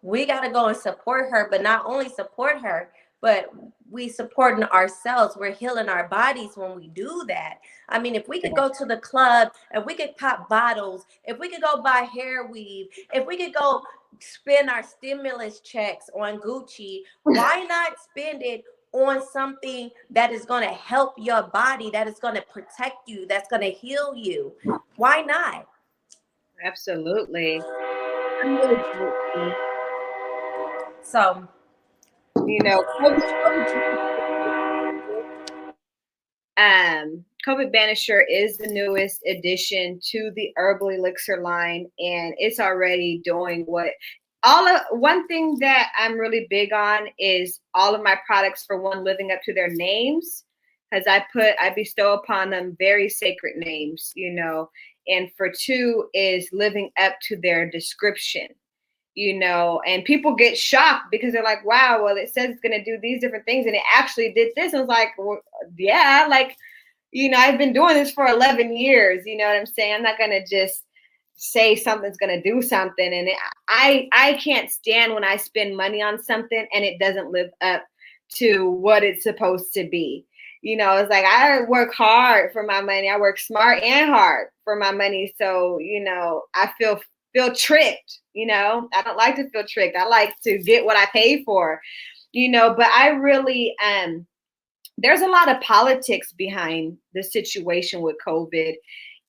we got to go and support her, but not only support her, but we supporting ourselves. We're healing our bodies when we do that. I mean, if we could go to the club, if we could pop bottles, if we could go buy hair weave, if we could go spend our stimulus checks on Gucci, why not spend it on something that is going to help your body, that is going to protect you, that's going to heal you? Why not? Absolutely. So, COVID Banisher is the newest addition to the herbal elixir line, and it's already doing one thing that I'm really big on is all of my products, for one, living up to their names, because I bestow upon them very sacred names, and for two is living up to their description, and people get shocked because they're like, wow, well, it says it's going to do these different things, and it actually did this. And I was like, well, yeah, like, I've been doing this for 11 years. You know what I'm saying? I'm not going to just say something's going to do something. And I can't stand when I spend money on something and it doesn't live up to what it's supposed to be. It's like, I work hard for my money. I work smart and hard for my money. So, I feel tricked. I don't like to feel tricked. I like to get what I pay for, but I really, there's a lot of politics behind the situation with COVID.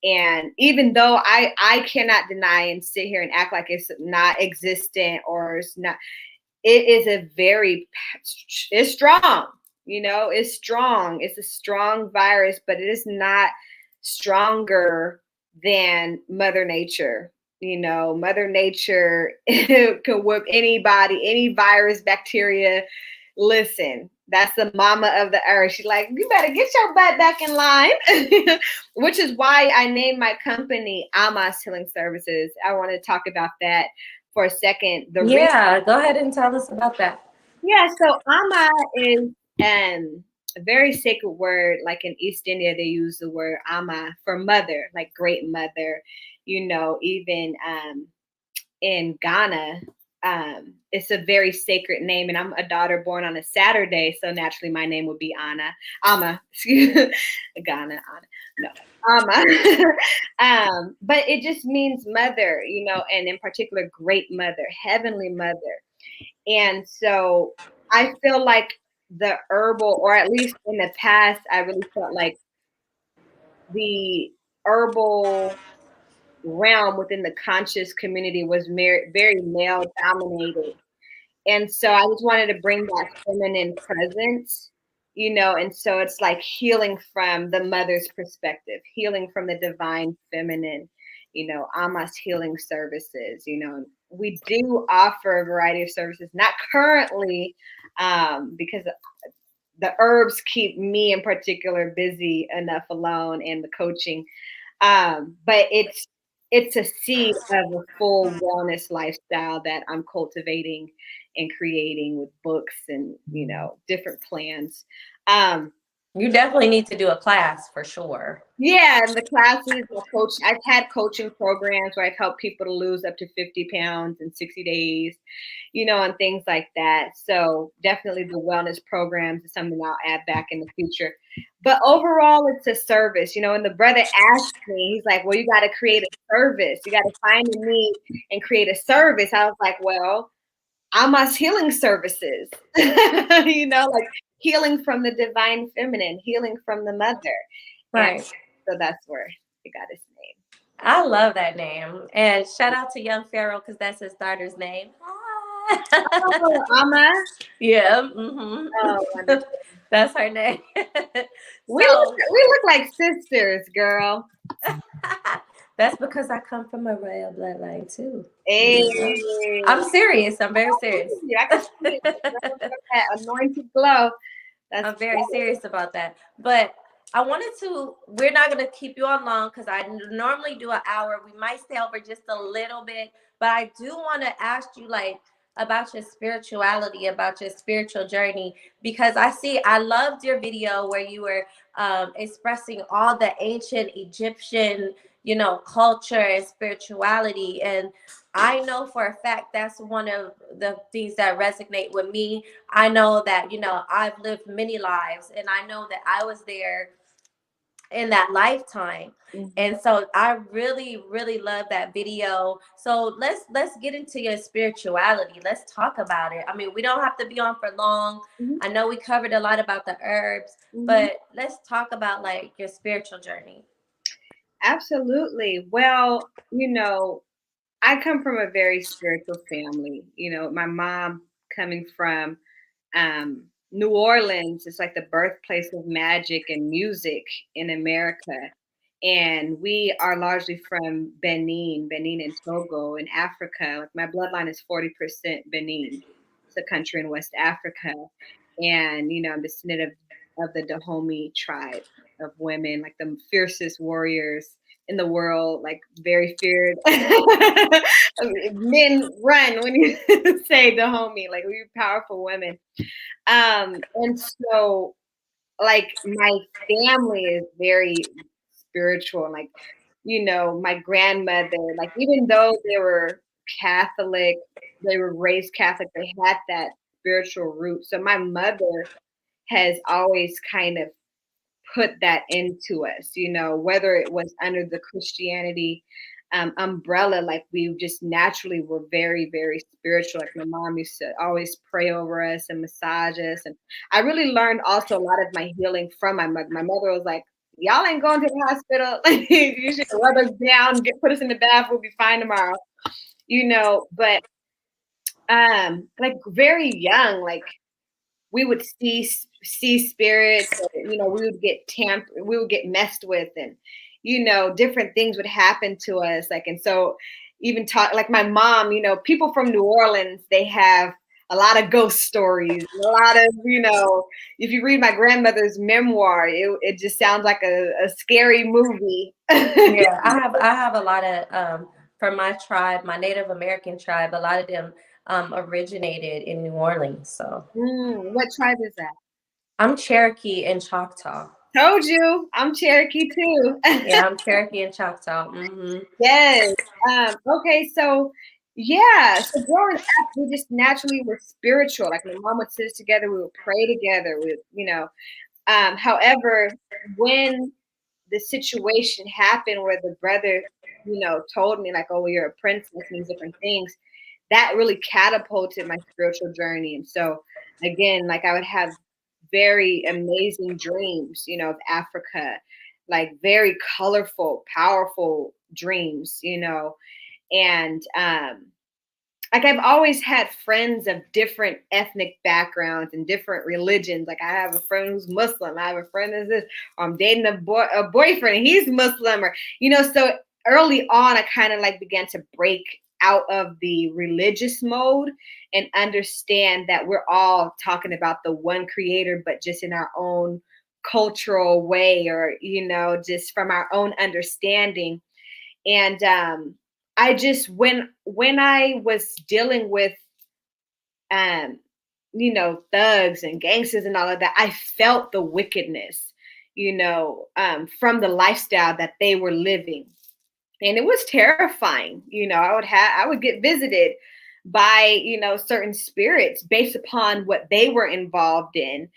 And even though I cannot deny and sit here and act like it's not existent or it's not, it is it's strong, it's strong. It's a strong virus, but it is not stronger than Mother Nature. Mother Nature can whoop anybody, any virus, bacteria, Listen, that's the mama of the earth. She's like, you better get your butt back in line, which is why I named my company Alkhemyst Healing Services. I want to talk about that for a second. Yeah, go ahead and tell us about that. Yeah, so Ama is a very sacred word. Like in East India, they use the word Ama for mother, like great mother. Even in Ghana, it's a very sacred name, and I'm a daughter born on a Saturday, so naturally my name would be Ama, excuse Ghana, Anna, no, Ama. But it just means mother, and in particular, great mother, heavenly mother. And so I feel like the herbal, or at least in the past, I really felt like the herbal realm within the conscious community was very male dominated. And so I just wanted to bring that feminine presence, and so it's like healing from the mother's perspective, healing from the divine feminine, Amas healing services, we do offer a variety of services, not currently, because the herbs keep me in particular busy enough alone and the coaching. But it's a seed of a full wellness lifestyle that I'm cultivating and creating with books and different plans. Um, You definitely need to do a class for sure. yeah, and the classes, I've had coaching programs where I've helped people to lose up to 50 pounds in 60 days, and things like that. So definitely the wellness programs is something I'll add back in the future. But overall, it's a service, and the brother asked me, he's like, well, you got to create a service. You got to find a need and create a service. I was like, well, Alma's healing services, like healing from the divine feminine, healing from the mother. And Right. so that's where it got its name. I love that name. And shout out to Young Pharaoh because that's his daughter's name. Oh, Alma. Yeah. Oh, That's her name. we So look like sisters, girl. that's because I come from a royal bloodline too. Hey. I'm serious. I'm very serious. I can see it. That anointed glow. I'm very serious about that. But we're not going to keep you on long because I normally do an hour. We might stay over just a little bit, but I do want to ask you like about your spirituality, about your spiritual journey, because I loved your video where you were expressing all the ancient Egyptian, culture and spirituality. And I know for a fact that's one of the things that resonate with me. I know that, I've lived many lives and I know that I was there in that lifetime. Mm-hmm. And so I really, really love that video. So let's get into your spirituality. Let's talk about it. I mean, we don't have to be on for long. Mm-hmm. I know we covered a lot about the herbs, but let's talk about like your spiritual journey. Absolutely. Well, I come from a very spiritual family. My mom coming from New Orleans is like the birthplace of magic and music in America. And we are largely from Benin and Togo in Africa. Like my bloodline is 40% Benin. It's a country in West Africa. And, I'm descendant of the Dahomey tribe of women, like the fiercest warriors in the world, like very feared. Men run when you say Dahomey, like we're powerful women. And so like my family is very spiritual. Like, my grandmother, like even though they were Catholic, they were raised Catholic, they had that spiritual root. So my mother has always kind of put that into us, whether it was under the Christianity umbrella, like we just naturally were very, very spiritual. Like my mom used to always pray over us and massage us. And I really learned also a lot of my healing from my mother. My mother was like, y'all ain't going to the hospital. You should rub us down, put us in the bath, we'll be fine tomorrow. But like very young, like we would see spirits, we would get messed with, and different things would happen to us, like, and so even talk like my mom, people from New Orleans, they have a lot of ghost stories, a lot of, if you read my grandmother's memoir, it just sounds like a scary movie. Yeah, I have a lot of from my tribe, my Native American tribe. A lot of them originated in New Orleans. So What tribe is that? I'm Cherokee and Choctaw. Told you, I'm Cherokee too. Yeah, I'm Cherokee and Choctaw. Hmm. Yes. Okay, so yeah, so growing up, we just naturally were spiritual. Like my mom would sit us together, we would pray together. However, when the situation happened where the brother, told me like, "Oh, well, you're a princess," and these different things, that really catapulted my spiritual journey. And so, again, like I would have very amazing dreams, of Africa, like very colorful, powerful dreams, and like I've always had friends of different ethnic backgrounds and different religions. Like I have a friend who's Muslim. I have a friend that's this. Or I'm dating a boyfriend and he's Muslim. Or so early on, I kind of like began to break out of the religious mode and understand that we're all talking about the one creator, but just in our own cultural way, or just from our own understanding. And I just when I was dealing with um thugs and gangsters and all of that, I felt the wickedness, from the lifestyle that they were living. And it was terrifying. I would get visited by, certain spirits based upon what they were involved in.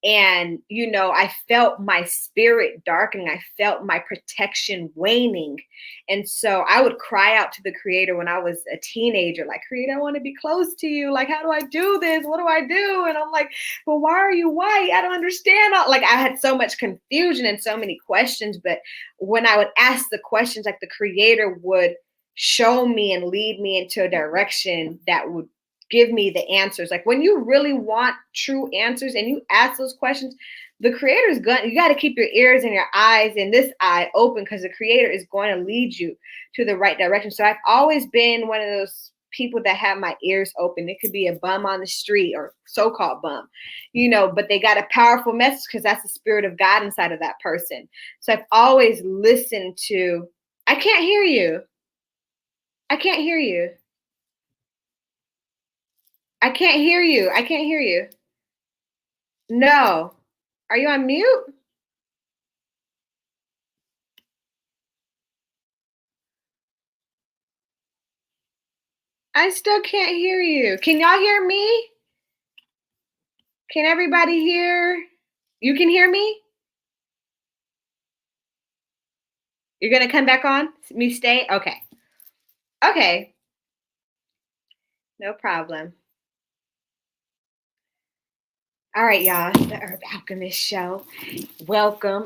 And I felt my spirit darkening. I felt my protection waning. And so I would cry out to the creator when I was a teenager, like, "Creator, I want to be close to you. Like, how do I do this? What do I do?" And I'm like, "But why are you white? I don't understand." Like I had so much confusion and so many questions. But when I would ask the questions, like the creator would show me and lead me into a direction that would give me the answers. Like when you really want true answers and you ask those questions, the creator is going, you got to keep your ears and your eyes and this eye open, because the creator is going to lead you to the right direction. So I've always been one of those people that have my ears open. It could be a bum on the street or so-called bum, but they got a powerful message because that's the spirit of God inside of that person. So I've always listened to, I can't hear you. I can't hear you. I can't hear you. I can't hear you. No. Are you on mute? I still can't hear you. Can y'all hear me? Can everybody hear? You can hear me? You're going to come back on? Me stay? Okay. Okay. No problem. All right, y'all. The Herb Alchemist Show. Welcome.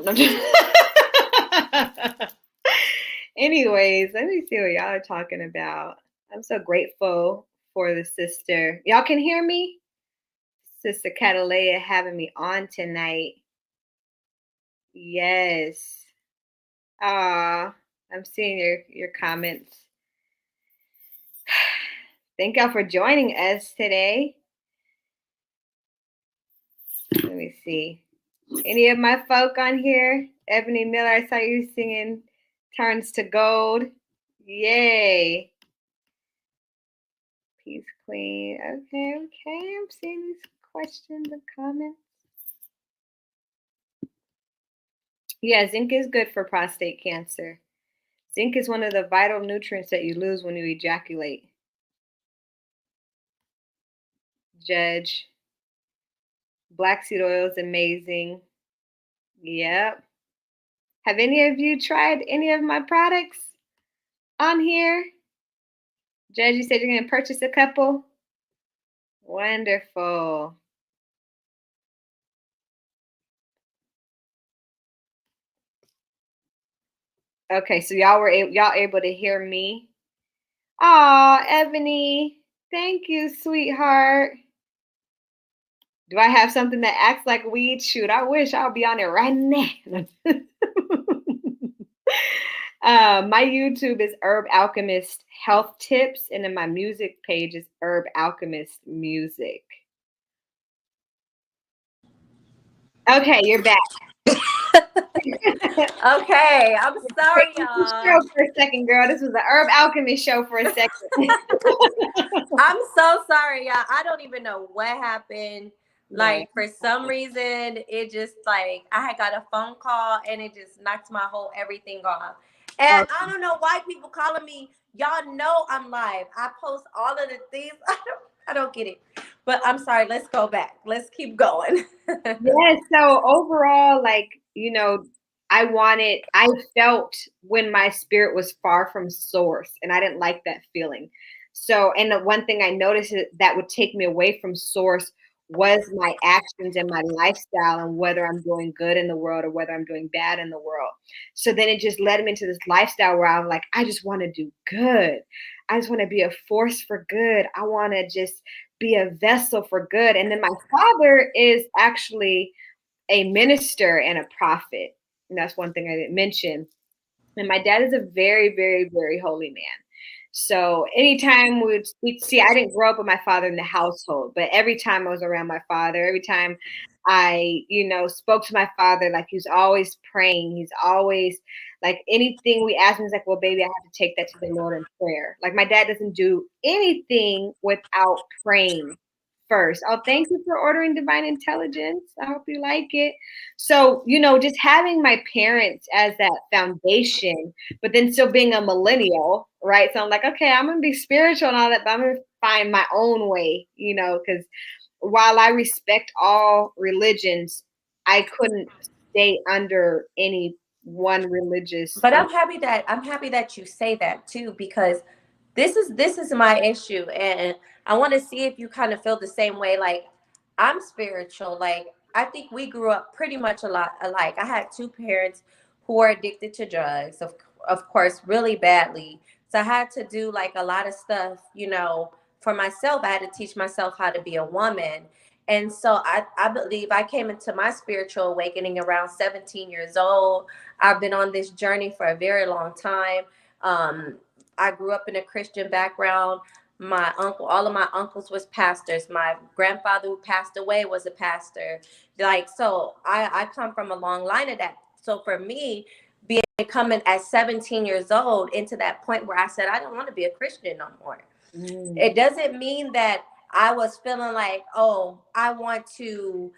Anyways, let me see what y'all are talking about. I'm so grateful for the sister. Y'all can hear me? Sister Catalea having me on tonight. Yes. I'm seeing your comments. Thank y'all for joining us today. Let me see. Any of my folk on here? Ebony Miller, I saw you singing Turns to Gold. Yay. Peace Queen. Okay. I'm seeing these questions and comments. Yeah, zinc is good for prostate cancer. Zinc is one of the vital nutrients that you lose when you ejaculate. Judge. Black seed oil is amazing. Yep. Have any of you tried any of my products on here? Judge, you said you're going to purchase a couple? Wonderful. Okay, so y'all able to hear me? Aw, Ebony. Thank you, sweetheart. Do I have something that acts like weed? Shoot, I wish I'll be on it right now. My YouTube is Herb Alchemist Health Tips, and then my music page is Herb Alchemist Music. Okay, you're back. Okay, I'm sorry, Show y'all. for a second, girl. This was the Herb Alchemist show for a second. I'm so sorry, y'all. I don't even know what happened. Yeah. Like, for some reason, it just like I had got a phone call and it just knocked my whole everything off. And I Okay. don't know why people calling me. Y'all know I'm live. I post all of the things. I don't get it. But I'm sorry. Let's go back. Let's keep going. Yeah, so overall, like, I felt when my spirit was far from source, and I didn't like that feeling. So, and the one thing I noticed that would take me away from source was my actions and my lifestyle, and whether I'm doing good in the world or whether I'm doing bad in the world. So then it just led me into this lifestyle where I'm like, I just want to do good. I just want to be a force for good. I want to just be a vessel for good. And then my father is actually a minister and a prophet. And that's one thing I didn't mention. And my dad is a very, very, very holy man. So anytime we'd see, I didn't grow up with my father in the household, but every time I was around my father, every time I, spoke to my father, like he's always praying. He's always like anything we ask him, he's like, well, baby, I have to take that to the Lord in prayer. Like my dad doesn't do anything without praying first. Oh, thank you for ordering Divine Intelligence. I hope you like it. So, just having my parents as that foundation, but then still being a millennial, right? So I'm like, okay, I'm going to be spiritual and all that, but I'm going to find my own way, because while I respect all religions, I couldn't stay under any one religious. But I'm happy that you say that too, because this is my issue, and I want to see if you kind of feel the same way. Like, I'm spiritual. Like, I think we grew up pretty much a lot alike. I had two parents who are addicted to drugs, of course, really badly. So I had to do like a lot of stuff, for myself. I had to teach myself how to be a woman. And so I believe I came into my spiritual awakening around 17 years old. I've been on this journey for a very long time. Um, I grew up in a Christian background. All of my uncles was pastors. My grandfather who passed away was a pastor. Like, so I come from a long line of that. So for me, being coming at 17 years old into that point where I said I don't want to be a Christian no more. Mm, It doesn't mean that I was feeling like, oh, I want to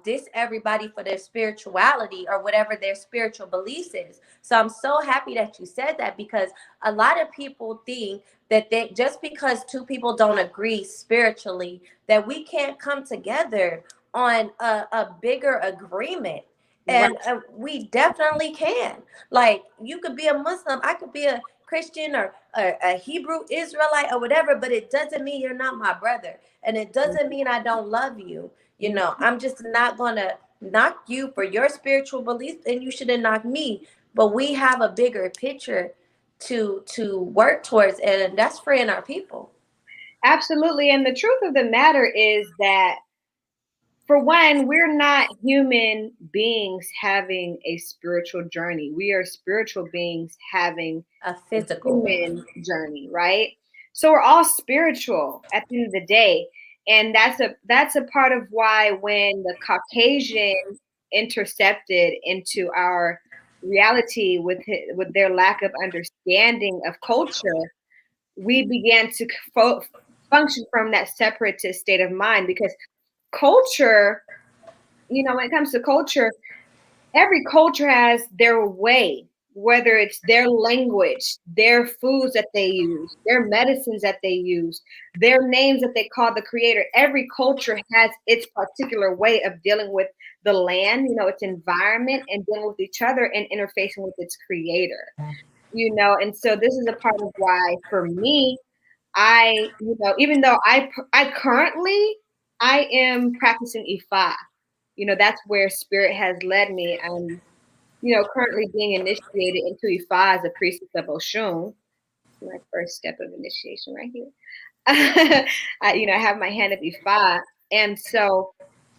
diss everybody for their spirituality or whatever their spiritual beliefs is. So I'm so happy that you said that, because a lot of people think that they, just because two people don't agree spiritually, that we can't come together on a bigger agreement. right. And we definitely can. Like, you could be a Muslim, I could be a Christian, or a Hebrew Israelite or whatever, but it doesn't mean you're not my brother. And it doesn't mean I don't love you. I'm just not going to knock you for your spiritual beliefs, and you shouldn't knock me. But we have a bigger picture to work towards, and that's freeing our people. Absolutely. And the truth of the matter is that, for one, we're not human beings having a spiritual journey. We are spiritual beings having A a physical one. human journey, right? So we're all spiritual at the end of the day. And that's a part of why when the Caucasian intercepted into our reality with their lack of understanding of culture, we began to function from that separatist state of mind, because culture, when it comes to culture, every culture has their way, whether it's their language, their foods that they use, their medicines that they use, their names that they call the creator. Every culture has its particular way of dealing with the land, its environment, and dealing with each other and interfacing with its creator. And so this is a part of why, for me, even though I currently I am practicing Ifa. That's where spirit has led me. I'm, currently being initiated into Ifa as a priestess of Oshun. My first step of initiation right here. I have my hand of Ifa, and so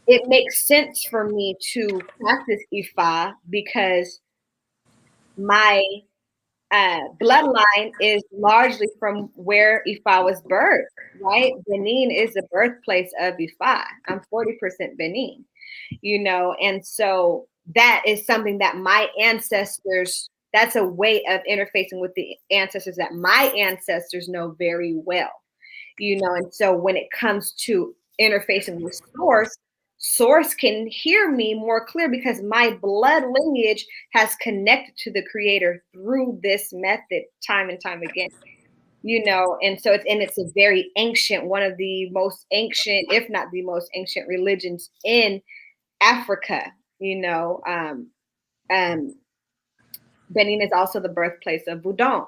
it makes sense for me to practice Ifa because my bloodline is largely from where Ifa was birthed, right? Benin is the birthplace of Ifa. I'm 40% Benin, and so that is something that my ancestors, that's a way of interfacing with the ancestors that my ancestors know very well, and so when it comes to interfacing with source can hear me more clear because my blood lineage has connected to the creator through this method time and time again, and so it's a very ancient, one of the most ancient, if not the most ancient religions in Africa. Um, Benin is also the birthplace of Budon,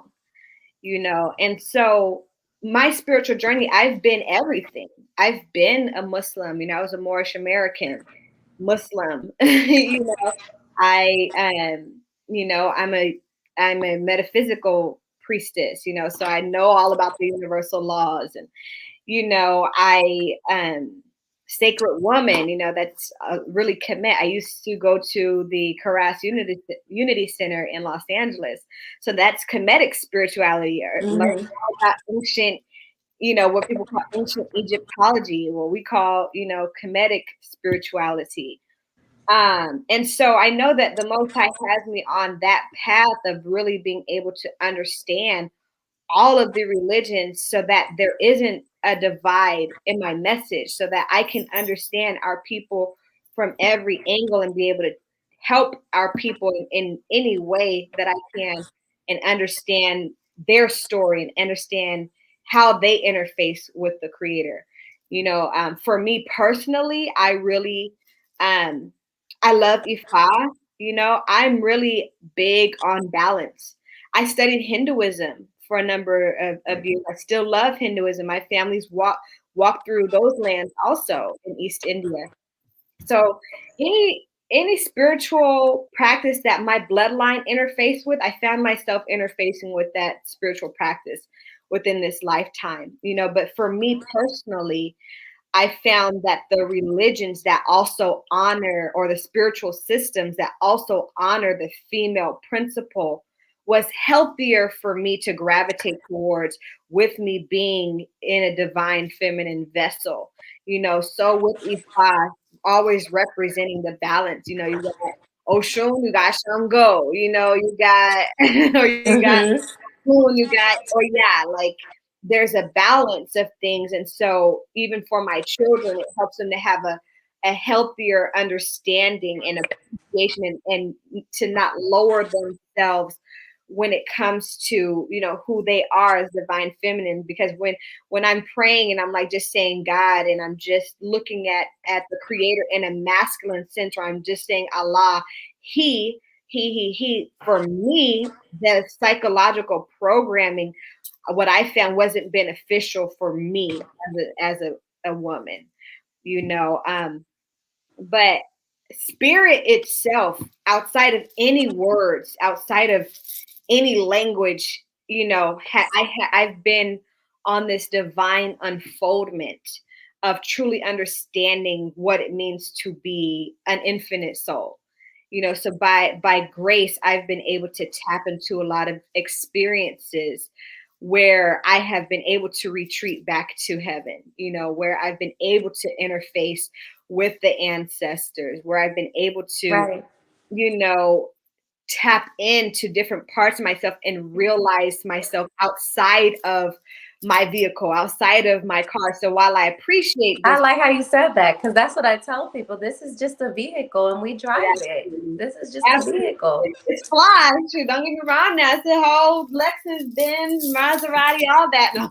and so my spiritual journey, I've been everything. I've been a Muslim, I was a Moorish American Muslim. I I'm a metaphysical priestess, so I know all about the universal laws, and I sacred woman, that's really commit. I used to go to the Karas Unity Center in Los Angeles, so that's Kemetic spirituality, or learn Mm-hmm. all about ancient, what people call ancient Egyptology, what we call, Kemetic spirituality. And so I know that the Most High has me on that path of really being able to understand all of the religions so that there isn't a divide in my message, so that I can understand our people from every angle and be able to help our people in any way that I can, and understand their story and understand how they interface with the creator. For me personally, um, I love Ifa. I'm really big on balance. I studied Hinduism for a number of years. I still love Hinduism. My family's walked through those lands also in East India. So any spiritual practice that my bloodline interfaced with, I found myself interfacing with that spiritual practice within this lifetime. But for me personally, I found that the religions that also honor, or the spiritual systems that also honor the female principle, was healthier for me to gravitate towards, with me being in a divine feminine vessel. So with Ifa, always representing the balance. You got Oshun, you got Shango, you got or you got Mm-hmm. Moon, you got, or yeah, like there's a balance of things. And so even for my children, it helps them to have a healthier understanding and appreciation, and to not lower themselves when it comes to, who they are as divine feminine. Because when I'm praying and I'm like just saying God, and I'm just looking at the creator in a masculine sense, or I'm just saying Allah, he, for me, the psychological programming, what I found wasn't beneficial for me as a woman, you know. But spirit itself, outside of any words, outside of any language, I've been on this divine unfoldment of truly understanding what it means to be an infinite soul. So by grace, I've been able to tap into a lot of experiences where I have been able to retreat back to heaven, where I've been able to interface with the ancestors, where I've been able to, Right. you know, tap into different parts of myself and realize myself outside of my vehicle, outside of my car. So while I appreciate I this, like how you said that, because that's what I tell people. This is just a vehicle and we drive it. absolutely, This is just a absolutely, vehicle. it's fly. Shoot, don't get me wrong. Now it's the whole Lexus, Benz, Maserati, all that. No.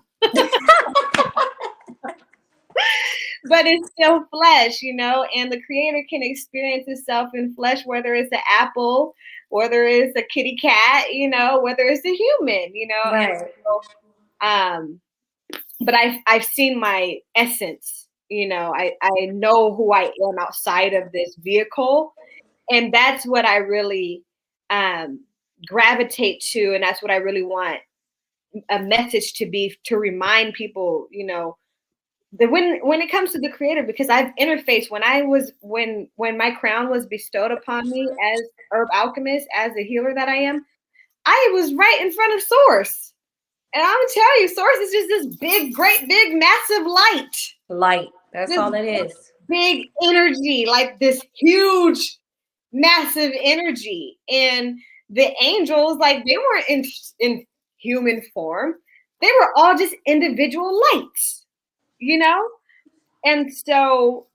But it's still flesh, and the creator can experience itself in flesh, whether it's an apple, whether it's a kitty cat, whether it's a human, and Right. so, but I've seen my essence, I know who I am outside of this vehicle, and that's what I really um gravitate to, and that's what I really want a message to be, to remind people, that when it comes to the creator, because I've interfaced when my crown was bestowed upon me as herb alchemist, as a healer that I am, I was right in front of Source. And I'm gonna tell you, Source is just this big, great, big, massive light. Light. That's This all it is. big energy, like this huge, massive energy. And the angels, like they weren't in human form. They were all just individual lights, you know? And so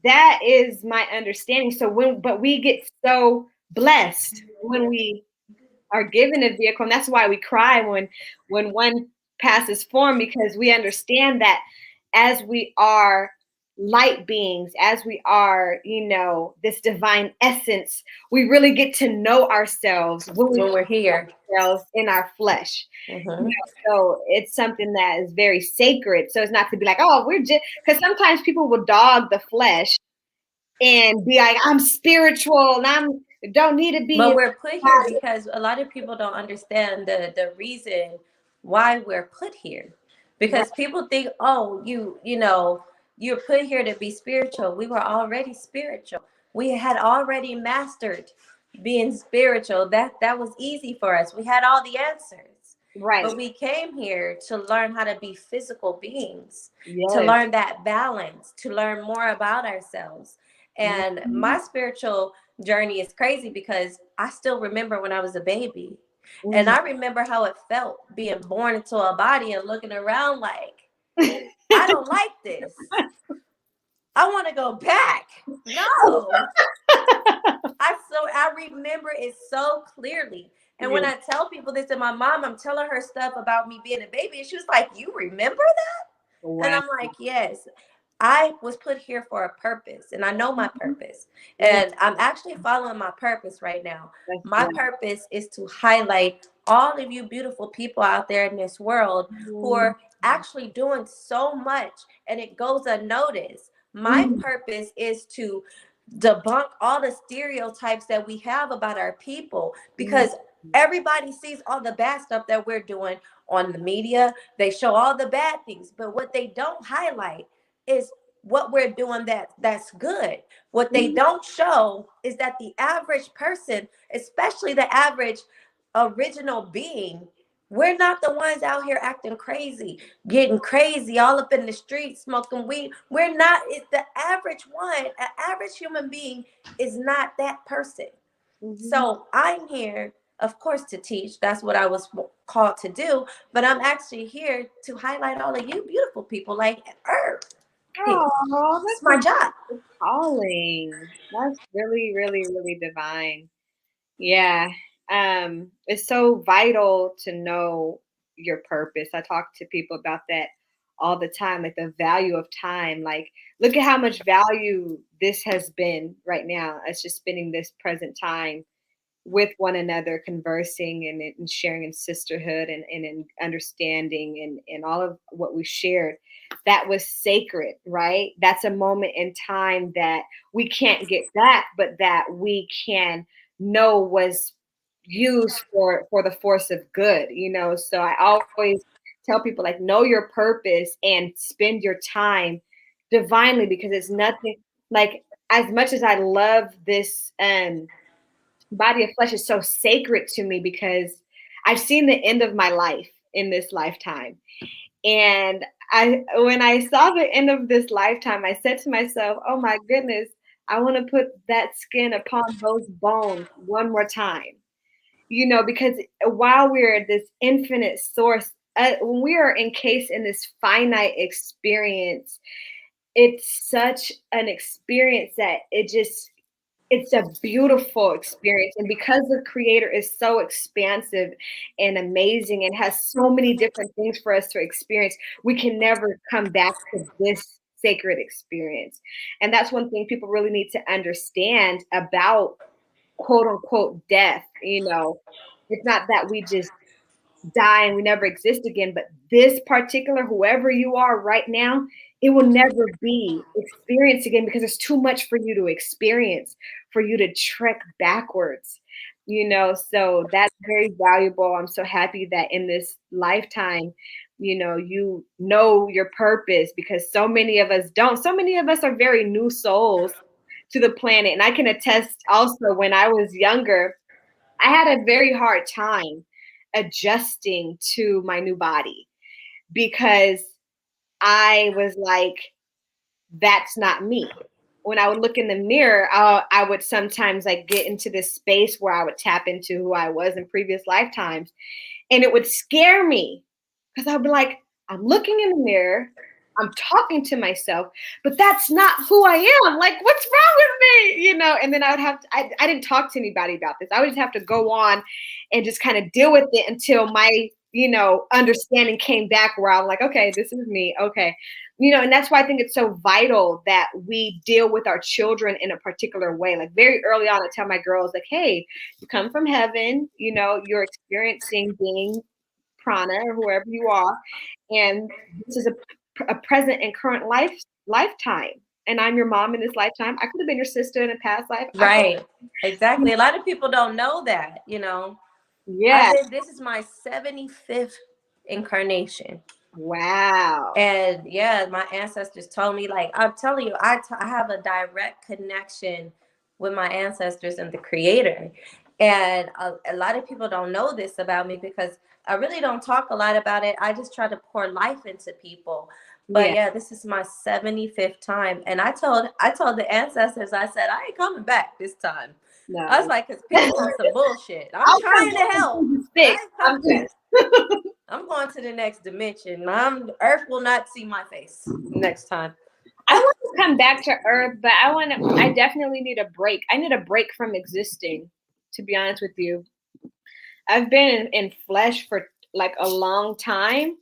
that is my understanding. So but we get so blessed when we are given a vehicle, and that's why we cry when one passes form, because we understand that as we are light beings, as we are, this divine essence, we really get to know ourselves when we When we're here. ourselves in our flesh. Mm-hmm. So it's something that is very sacred. So it's not to be like, oh, we're just, because sometimes people will dog the flesh and be like, I'm spiritual and don't need to be. But we're put here because a lot of people don't understand the reason why we're put here. Right. Because people think, oh, you're put here to be spiritual. We were already spiritual. We had already mastered being spiritual. That was easy for us. We had all the answers. Right. But we came here to learn how to be physical beings, to Yes. learn that balance, to learn more about ourselves. And my spiritual journey is crazy because I still remember when I was a baby. And I remember how it felt being born into a body and looking around like, I don't like this. I want to go back. No. I remember it so clearly. And when I tell people this to my mom, I'm telling her stuff about me being a baby. And she was like, you remember that? Wow. And I'm like, yes. I was put here for a purpose, and I know my purpose. And I'm actually following my purpose right now. My purpose is to highlight all of you beautiful people out there in this world who are actually doing so much, and it goes unnoticed. My purpose is to debunk all the stereotypes that we have about our people, because everybody sees all the bad stuff that we're doing on the media. They show all the bad things, but what they don't highlight is what we're doing that's good. What they don't show is that the average person, especially the average original being, we're not the ones out here acting crazy, getting crazy all up in the street, smoking weed. We're not. It's the average one. An average human being is not that person. So I'm here, of course, to teach. That's what I was called to do. But I'm actually here to highlight all of you beautiful people like Earth. Oh, It's that's my job. a calling. That's really, really, really divine. Yeah. It's so vital to know your purpose. I talk to people about that all the time, like the value of time. Like, look at how much value this has been right now. It's just spending this present time with one another, conversing and sharing in sisterhood and in understanding and all of what we shared. That was sacred, right? That's a moment in time that we can't get back, but that we can know was used for the force of good, So I always tell people, like, know your purpose and spend your time divinely, because it's nothing like, as much as I love this body of flesh is so sacred to me, because I've seen the end of my life in this lifetime. And when I saw the end of this lifetime, I said to myself, oh my goodness, I want to put that skin upon those bones one more time, because while we're this infinite source, when we are encased in this finite experience, it's such an experience that it's a beautiful experience. And because the creator is so expansive and amazing and has so many different things for us to experience, we can never come back to this sacred experience. And that's one thing people really need to understand about quote unquote death. It's not that we just die and we never exist again, but this particular, whoever you are right now, it will never be experienced again, because it's too much for you to experience, for you to trek backwards, so that's very valuable. I'm so happy that in this lifetime, you know your purpose, because so many of us don't. So many of us are very new souls to the planet. And I can attest also, when I was younger, I had a very hard time adjusting to my new body because I was like, that's not me. When I would look in the mirror, I would sometimes like get into this space where I would tap into who I was in previous lifetimes. And it would scare me because I'd be like, I'm looking in the mirror, I'm talking to myself, but that's not who I am. Like, what's wrong with me? And then I would have to, I didn't talk to anybody about this. I would just have to go on and just kind of deal with it until my, understanding came back where I'm like, okay, this is me. Okay. And that's why I think it's so vital that we deal with our children in a particular way. Like very early on, I tell my girls, like, hey, you come from heaven, you're experiencing being prana or whoever you are, and this is a present and current lifetime, and I'm your mom in this lifetime. I could have been your sister in a past life. Right. Exactly. A lot of people don't know that, Yeah. This is my 75th incarnation. Wow. And yeah, my ancestors told me, like, I'm telling you, I have a direct connection with my ancestors and the creator. And a lot of people don't know this about me because I really don't talk a lot about it. I just try to pour life into people. But Yeah. yeah, this is my 75th time. And I told the ancestors, I said, I ain't coming back this time. No. I was like, because people on some bullshit. I'm I'll trying come to help. I back ain't coming back. I'm going to the next dimension. Earth will not see my face next time. I want to come back to Earth, but I definitely need a break. I need a break from existing, to be honest with you. I've been in flesh for like a long time,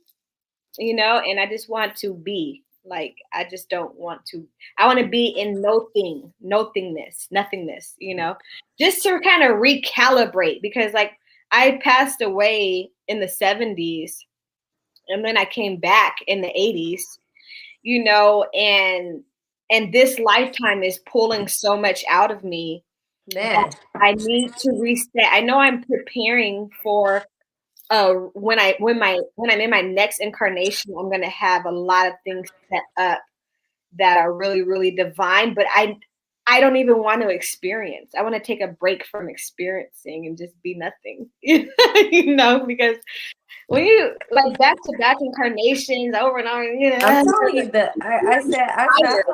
and I just want to be. Like, I just don't want to. I want to be in nothingness, just to kind of recalibrate because, like, I passed away in the 70s and then I came back in the 80s, and this lifetime is pulling so much out of me that Man. I need to reset. I know I'm preparing for when I'm in my next incarnation, I'm gonna have a lot of things set up that are really, really divine, but I don't even want to experience. I want to take a break from experiencing and just be nothing. Because when you like back to back incarnations over and over, I'm telling you that tired.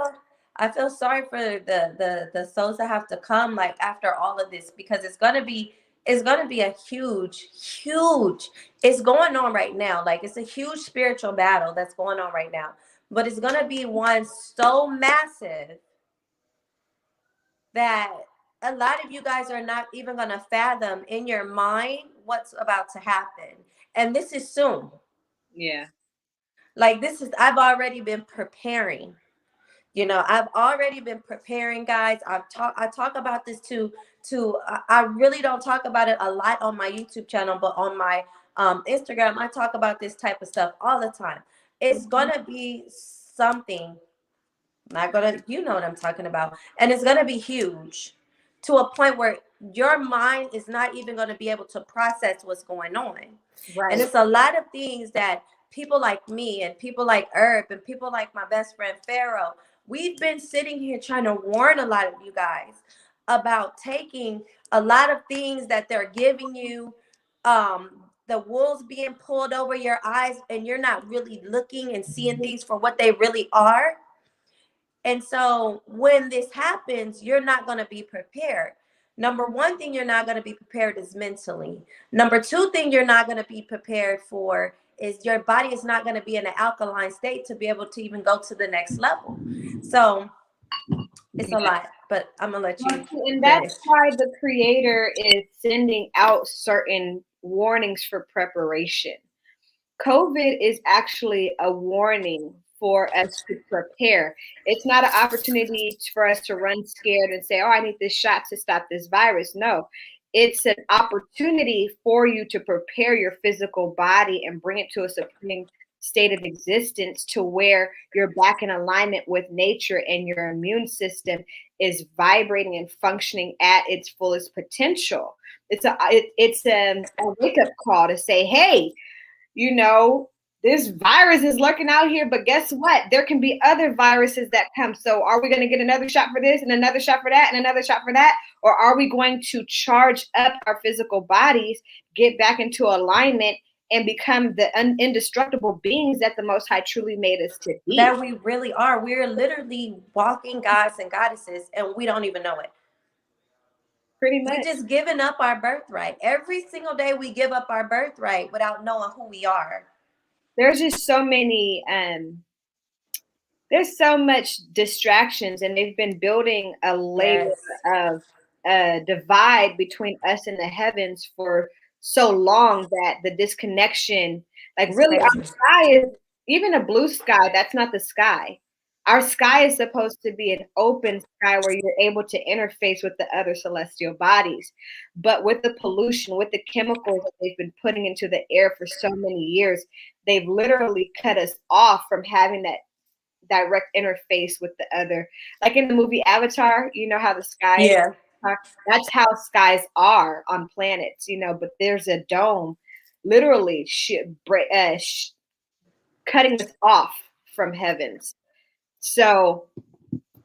I feel sorry for the souls that have to come like after all of this because it's gonna be a huge it's going on right now. Like it's a huge spiritual battle that's going on right now. But it's gonna be one so massive that a lot of you guys are not even gonna fathom in your mind what's about to happen. And this is soon. Yeah. Like I've already been preparing. I've already been preparing, guys. I talk about this I really don't talk about it a lot on my YouTube channel, but on my Instagram, I talk about this type of stuff all the time. It's gonna be something. Not gonna, you know what I'm talking about, and it's gonna be huge, to a point where your mind is not even gonna be able to process what's going on. Right. And it's a lot of things that people like me and people like Herb and people like my best friend Pharaoh, we've been sitting here trying to warn a lot of you guys about taking a lot of things that they're giving you, the wolves being pulled over your eyes, and you're not really looking and seeing things for what they really are. And so when this happens, you're not going to be prepared. Number one thing you're not going to be prepared is mentally. Number two thing you're not going to be prepared for is your body is not going to be in an alkaline state to be able to even go to the next level. So it's a lot, but I'm going to let you And finish. that's why the creator is sending out certain warnings for preparation. COVID is actually a warning for us to prepare. It's not an opportunity for us to run scared and say, oh, I need this shot to stop this virus. No, it's an opportunity for you to prepare your physical body and bring it to a supreme state of existence to where you're back in alignment with nature and your immune system is vibrating and functioning at its fullest potential. It's a wake up call to say, hey, you know, this virus is lurking out here, but guess what? There can be other viruses that come. So are we going to get another shot for this and another shot for that and another shot for that? Or are we going to charge up our physical bodies, get back into alignment, and become the indestructible beings that the Most High truly made us to be? That we really are. We're literally walking gods and goddesses, and we don't even know it. Pretty We much. just giving up our birthright. Every single day we give up our birthright without knowing who we are. There's just so many there's so much distractions, and they've been building a layer Yes. of divide between us and the heavens for so long that the disconnection, like It's really, our crazy. sky is even a blue sky. That's not the sky. Our sky is supposed to be an open sky where you're able to interface with the other celestial bodies. But with the pollution, with the chemicals that they've been putting into the air for so many years, they've literally cut us off from having that direct interface with the other. Like in the movie Avatar, you know how the sky, Yeah. that's how skies are on planets, but there's a dome literally cutting us off from heavens. So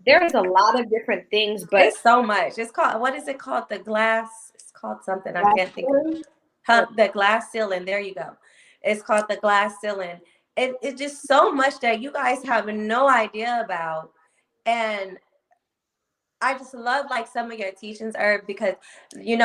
there's a lot of different things, but It's so much. It's called, what is it called? The glass. It's called something. I can't think of it. or The glass ceiling. There you go. It's called the glass ceiling. It's just so much that you guys have no idea about. And I just love like some of your teachings, Herb, because you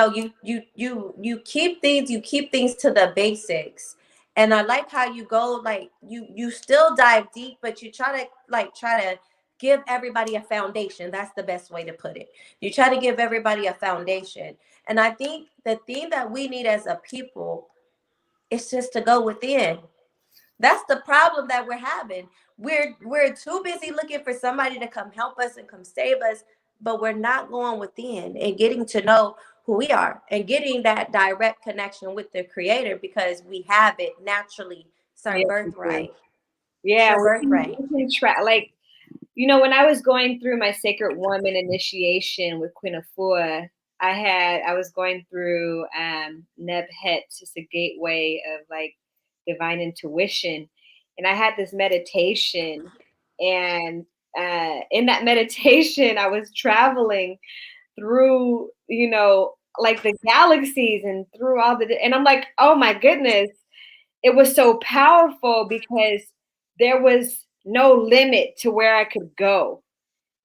keep things to the basics. And I like how you go like you still dive deep, but you try to give everybody a foundation. That's the best way to put it. You try to give everybody a foundation. And I think the thing that we need as a people is just to go within. That's the problem that we're having. We're too busy looking for somebody to come help us and come save us, but we're not going within and getting to know who we are and getting that direct connection with the creator because we have it naturally. It's our yeah, we do. birthright. It's Yeah, your birthright. we can try. Like, when I was going through my Sacred Woman initiation with Queen Afua, I was going through Nebhet, just a gateway of like divine intuition, and I had this meditation, and in that meditation, I was traveling through, like the galaxies and through and I'm like, oh my goodness, it was so powerful because there was no limit to where I could go,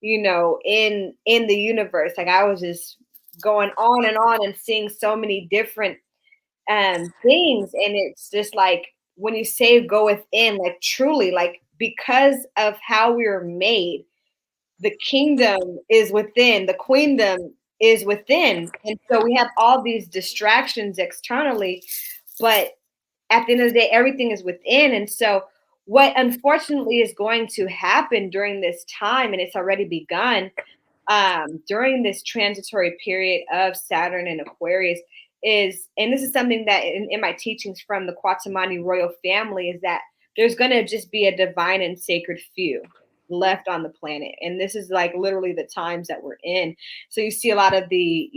in the universe. Like I was just going on and seeing so many different things. And it's just like when you say go within, like truly, like because of how we were made, the kingdom is within, the queendom is within. And so we have all these distractions externally, but at the end of the day, everything is within. And so what unfortunately is going to happen during this time, and it's already begun, during this transitory period of Saturn and Aquarius is, and this is something that in my teachings from the Kwatamani royal family, is that there's going to just be a divine and sacred few left on the planet. And this is like literally the times that we're in. So you see a lot of the,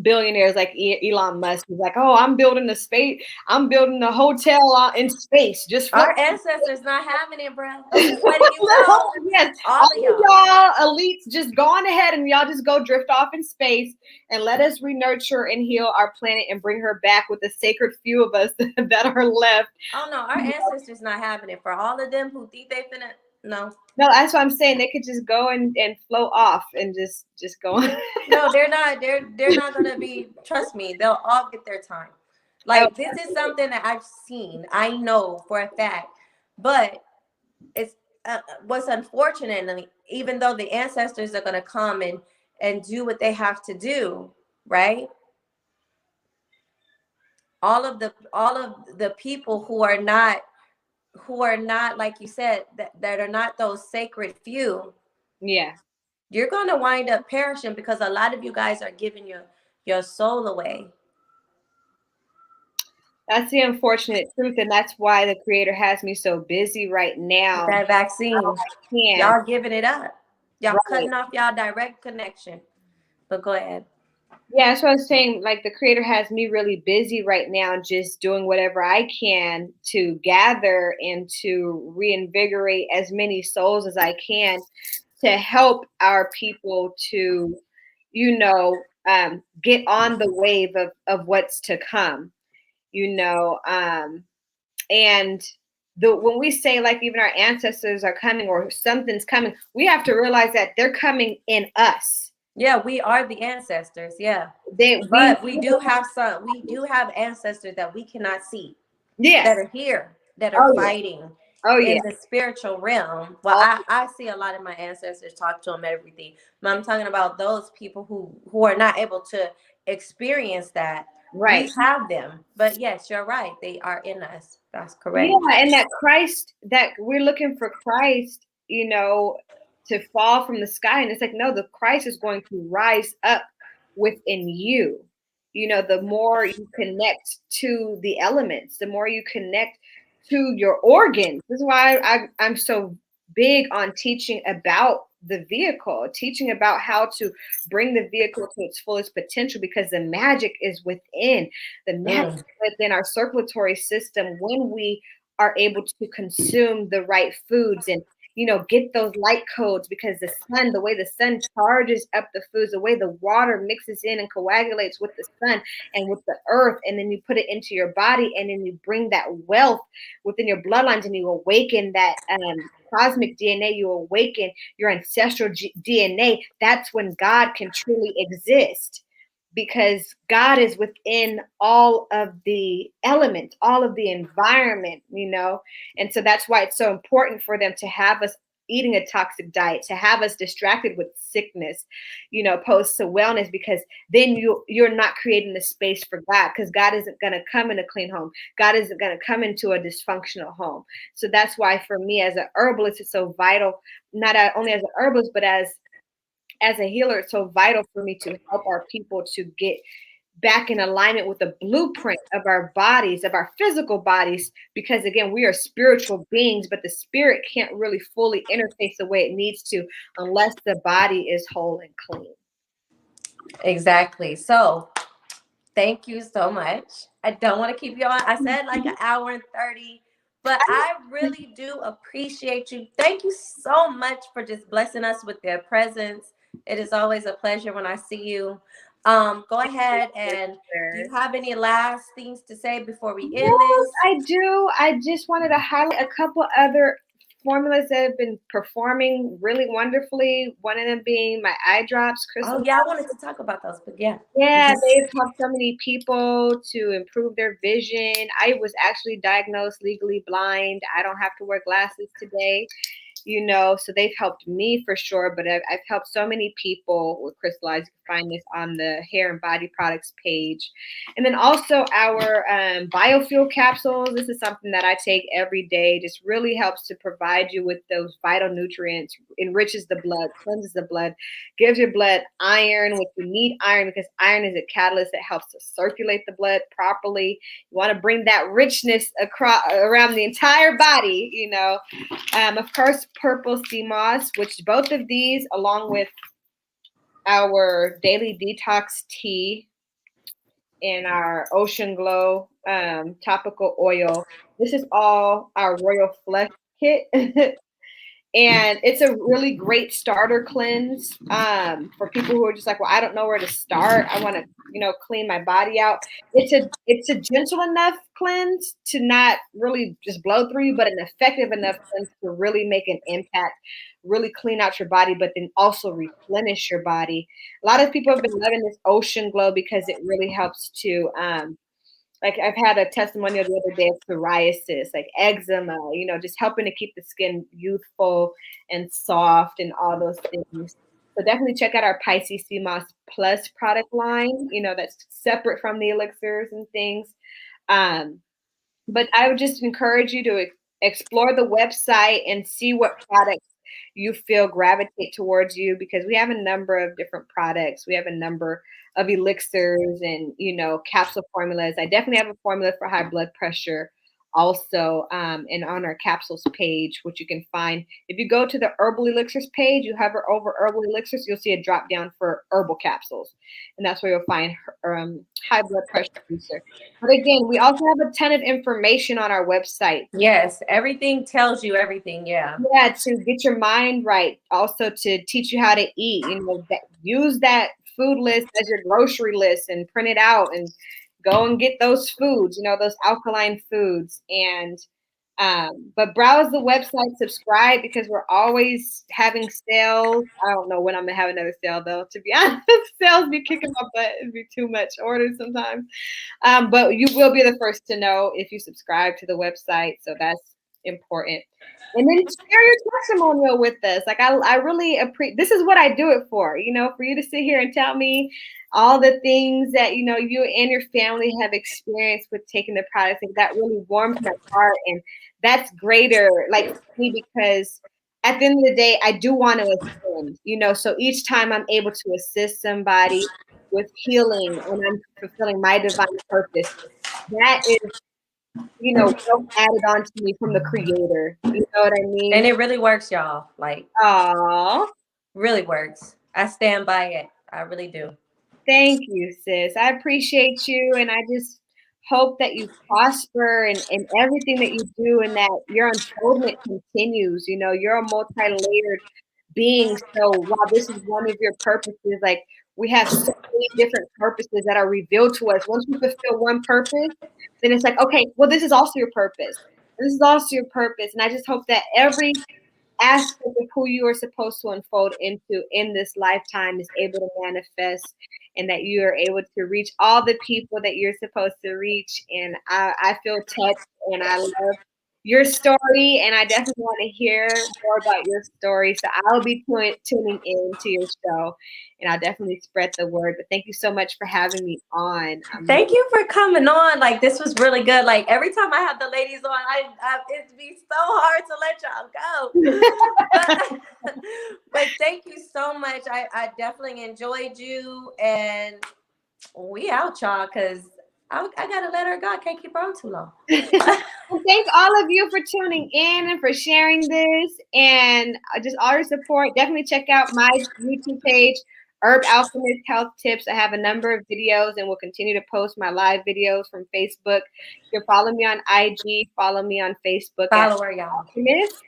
billionaires like Elon Musk is like, oh, I'm building a hotel in space. Just Our ancestors not having it, bro. I'm just letting you know. Yes, All all of of y'all. y'all elites just go on ahead and y'all just go drift off in space and let us re-nurture and heal our planet and bring her back with the sacred few of us that are left. Oh no, our ancestors not having it. For all of them who think they finna, no. No, that's what I'm saying. They could just go and flow off and just go on. No, they're not. They're not gonna be. Trust me, they'll all get their time. Oh, Like this is something that I've seen. I know for a fact. But it's what's unfortunate. And even though the ancestors are gonna come and do what they have to do, right? All of the people who are not like you said that are not those sacred few, yeah. you're gonna wind up perishing because a lot of you guys are giving your soul away. That's the unfortunate truth, and that's why the creator has me so busy right now. That vaccine, Can y'all giving it up. Y'all right. cutting off y'all direct connection. But go ahead. Yeah, that's what I was saying. Like the creator has me really busy right now, just doing whatever I can to gather and to reinvigorate as many souls as I can to help our people to, get on the wave of what's to come, you know. And when we say like even our ancestors are coming or something's coming, we have to realize that they're coming in us. Yeah, we are the ancestors. Yeah. We But we do have ancestors that we cannot see, yes. that are here, that are Oh yeah. fighting Oh in yeah. the spiritual realm. Well, Oh, I see a lot of my ancestors, talk to them, everything. But I'm talking about those people who are not able to experience that. right. We have them. But yes, you're right. They are in us. That's Yeah, correct. and that Christ, that we're looking for Christ, to fall from the sky. And it's like, no, the Christ is going to rise up within you. The more you connect to the elements, the more you connect to your organs. This is why I'm so big on teaching about the vehicle, teaching about how to bring the vehicle to its fullest potential, because the magic is within. The magic Mm, within our circulatory system when we are able to consume the right foods and get those light codes, because the way the sun charges up the foods, the way the water mixes in and coagulates with the sun and with the earth, and then you put it into your body, and then you bring that wealth within your bloodlines, and you awaken that cosmic DNA, you awaken your ancestral DNA. That's when God can truly exist, because God is within all of the elements, all of the environment. And so that's why it's so important for them to have us eating a toxic diet, to have us distracted with sickness, opposed to wellness, because then you're not creating the space for God, because God isn't going to come in a clean home. God isn't going to come into a dysfunctional home. So that's why for me as an herbalist, it's so vital, not only as an herbalist, but as a healer, it's so vital for me to help our people to get back in alignment with the blueprint of our bodies, of our physical bodies, because again, we are spiritual beings, but the spirit can't really fully interface the way it needs to unless the body is whole and clean. exactly. So thank you so much. I don't want to keep you on. I said like an hour and 30, but I really do appreciate you. Thank you so much for just blessing us with their presence. It is always a pleasure when I see you. Go ahead, and do you have any last things to say before we end Yes, this? I do. I just wanted to highlight a couple other formulas that have been performing really wonderfully. One of them being my eye drops, crystal. Oh yeah, I wanted to talk about those, but yeah. Yeah, Mhm. they've helped so many people to improve their vision. I was actually diagnosed legally blind. I don't have to wear glasses today, so they've helped me for sure, but I've helped so many people with crystallized. You can find this on the hair and body products page. And then also our biofuel capsules. This is something that I take every day. Just really helps to provide you with those vital nutrients, enriches the blood, cleanses the blood, gives your blood iron, which you need iron, because iron is a catalyst that helps to circulate the blood properly. You want to bring that richness across around the entire body. Of course, purple sea moss, which both of these, along with our daily detox tea and our ocean glow topical oil, this is all our royal flush kit. And it's a really great starter cleanse for people who are just like, well, I don't know where to start. I want to, clean my body out. It's a gentle enough cleanse to not really just blow through you, but an effective enough cleanse to really make an impact, really clean out your body, but then also replenish your body. A lot of people have been loving this ocean glow because it really helps to like I've had a testimonial the other day of psoriasis, like eczema, just helping to keep the skin youthful and soft and all those things. So definitely check out our Pisces Sea Moss Plus product line, that's separate from the elixirs and things. Um, but I would just encourage you to explore the website and see what products you feel gravitate towards you, because we have a number of different products. We have a number of elixirs and capsule formulas. I definitely have a formula for high blood pressure also, and on our capsules page, which you can find. If you go to the herbal elixirs page, you hover over herbal elixirs, you'll see a drop down for herbal capsules. And that's where you'll find high blood pressure booster. But again, we also have a ton of information on our website. Yes, everything tells you everything. Yeah. Yeah, to get your mind right, also to teach you how to eat. Use that food list as your grocery list and print it out and go and get those foods, those alkaline foods. And but browse the website, subscribe, because we're always having sales. I don't know when I'm gonna have another sale though, to be honest. Sales be kicking my butt. It'd be too much orders sometimes. But you will be the first to know if you subscribe to the website. So that's important. And then share your testimonial with us. Like I really appreciate. This is what I do it for. For you to sit here and tell me all the things that you and your family have experienced with taking the products. Like, that really warms my heart, and that's greater, like, for me, because at the end of the day, I do want to assist. So each time I'm able to assist somebody with healing and I'm fulfilling my divine purpose, that is, well added on to me from the creator. You know what I mean? And it really works, y'all. Like, really works. I stand by it. I really do. Thank you, sis. I appreciate you, and I just hope that you prosper in everything that you do, and that your unfoldment continues. You're a multi-layered being. So while this is one of your purposes, like, we have so many different purposes that are revealed to us. Once you fulfill one purpose, then it's like, okay, well, this is also your purpose. This is also your purpose. And I just hope that every aspect of who you are supposed to unfold into in this lifetime is able to manifest, and that you are able to reach all the people that you're supposed to reach. And I feel touched, and I love your story, and I definitely want to hear more about your story. So I'll be tuning in to your show, and I'll definitely spread the word. But thank you so much for having me on. Thank you for coming on. Like, this was really good. Like, every time I have the ladies on, it'd be so hard to let y'all go. But thank you so much. I definitely enjoyed you, and we out, y'all, because I gotta let her go. I can't keep her on too long. Well, thank all of you for tuning in and for sharing this, and just all your support. Definitely check out my YouTube page, Herb Alchemist Health Tips. I have a number of videos, and will continue to post my live videos from Facebook. You can follow me on IG, follow me on Facebook. Follow her, y'all. Alchemist.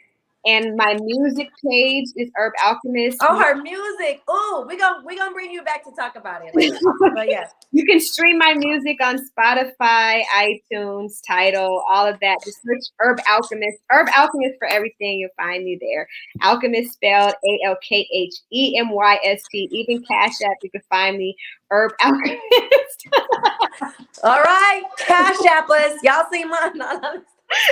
And my music page is Herb Alchemist. Oh, her music. Oh, we gonna bring you back to talk about it later. But yeah. You can stream my music on Spotify, iTunes, Tidal, all of that. Just search Herb Alchemist. Herb Alchemist for everything. You'll find me there. Alchemist spelled Alkhemyst. Even Cash App, you can find me. Herb Alchemist. All right, Cash App us. Y'all see mine?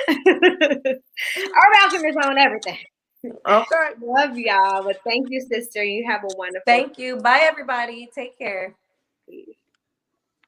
Herb Alchemist on everything. Okay. Love y'all. But thank you, sister. You have a wonderful. Thank you. Bye, everybody. Take care.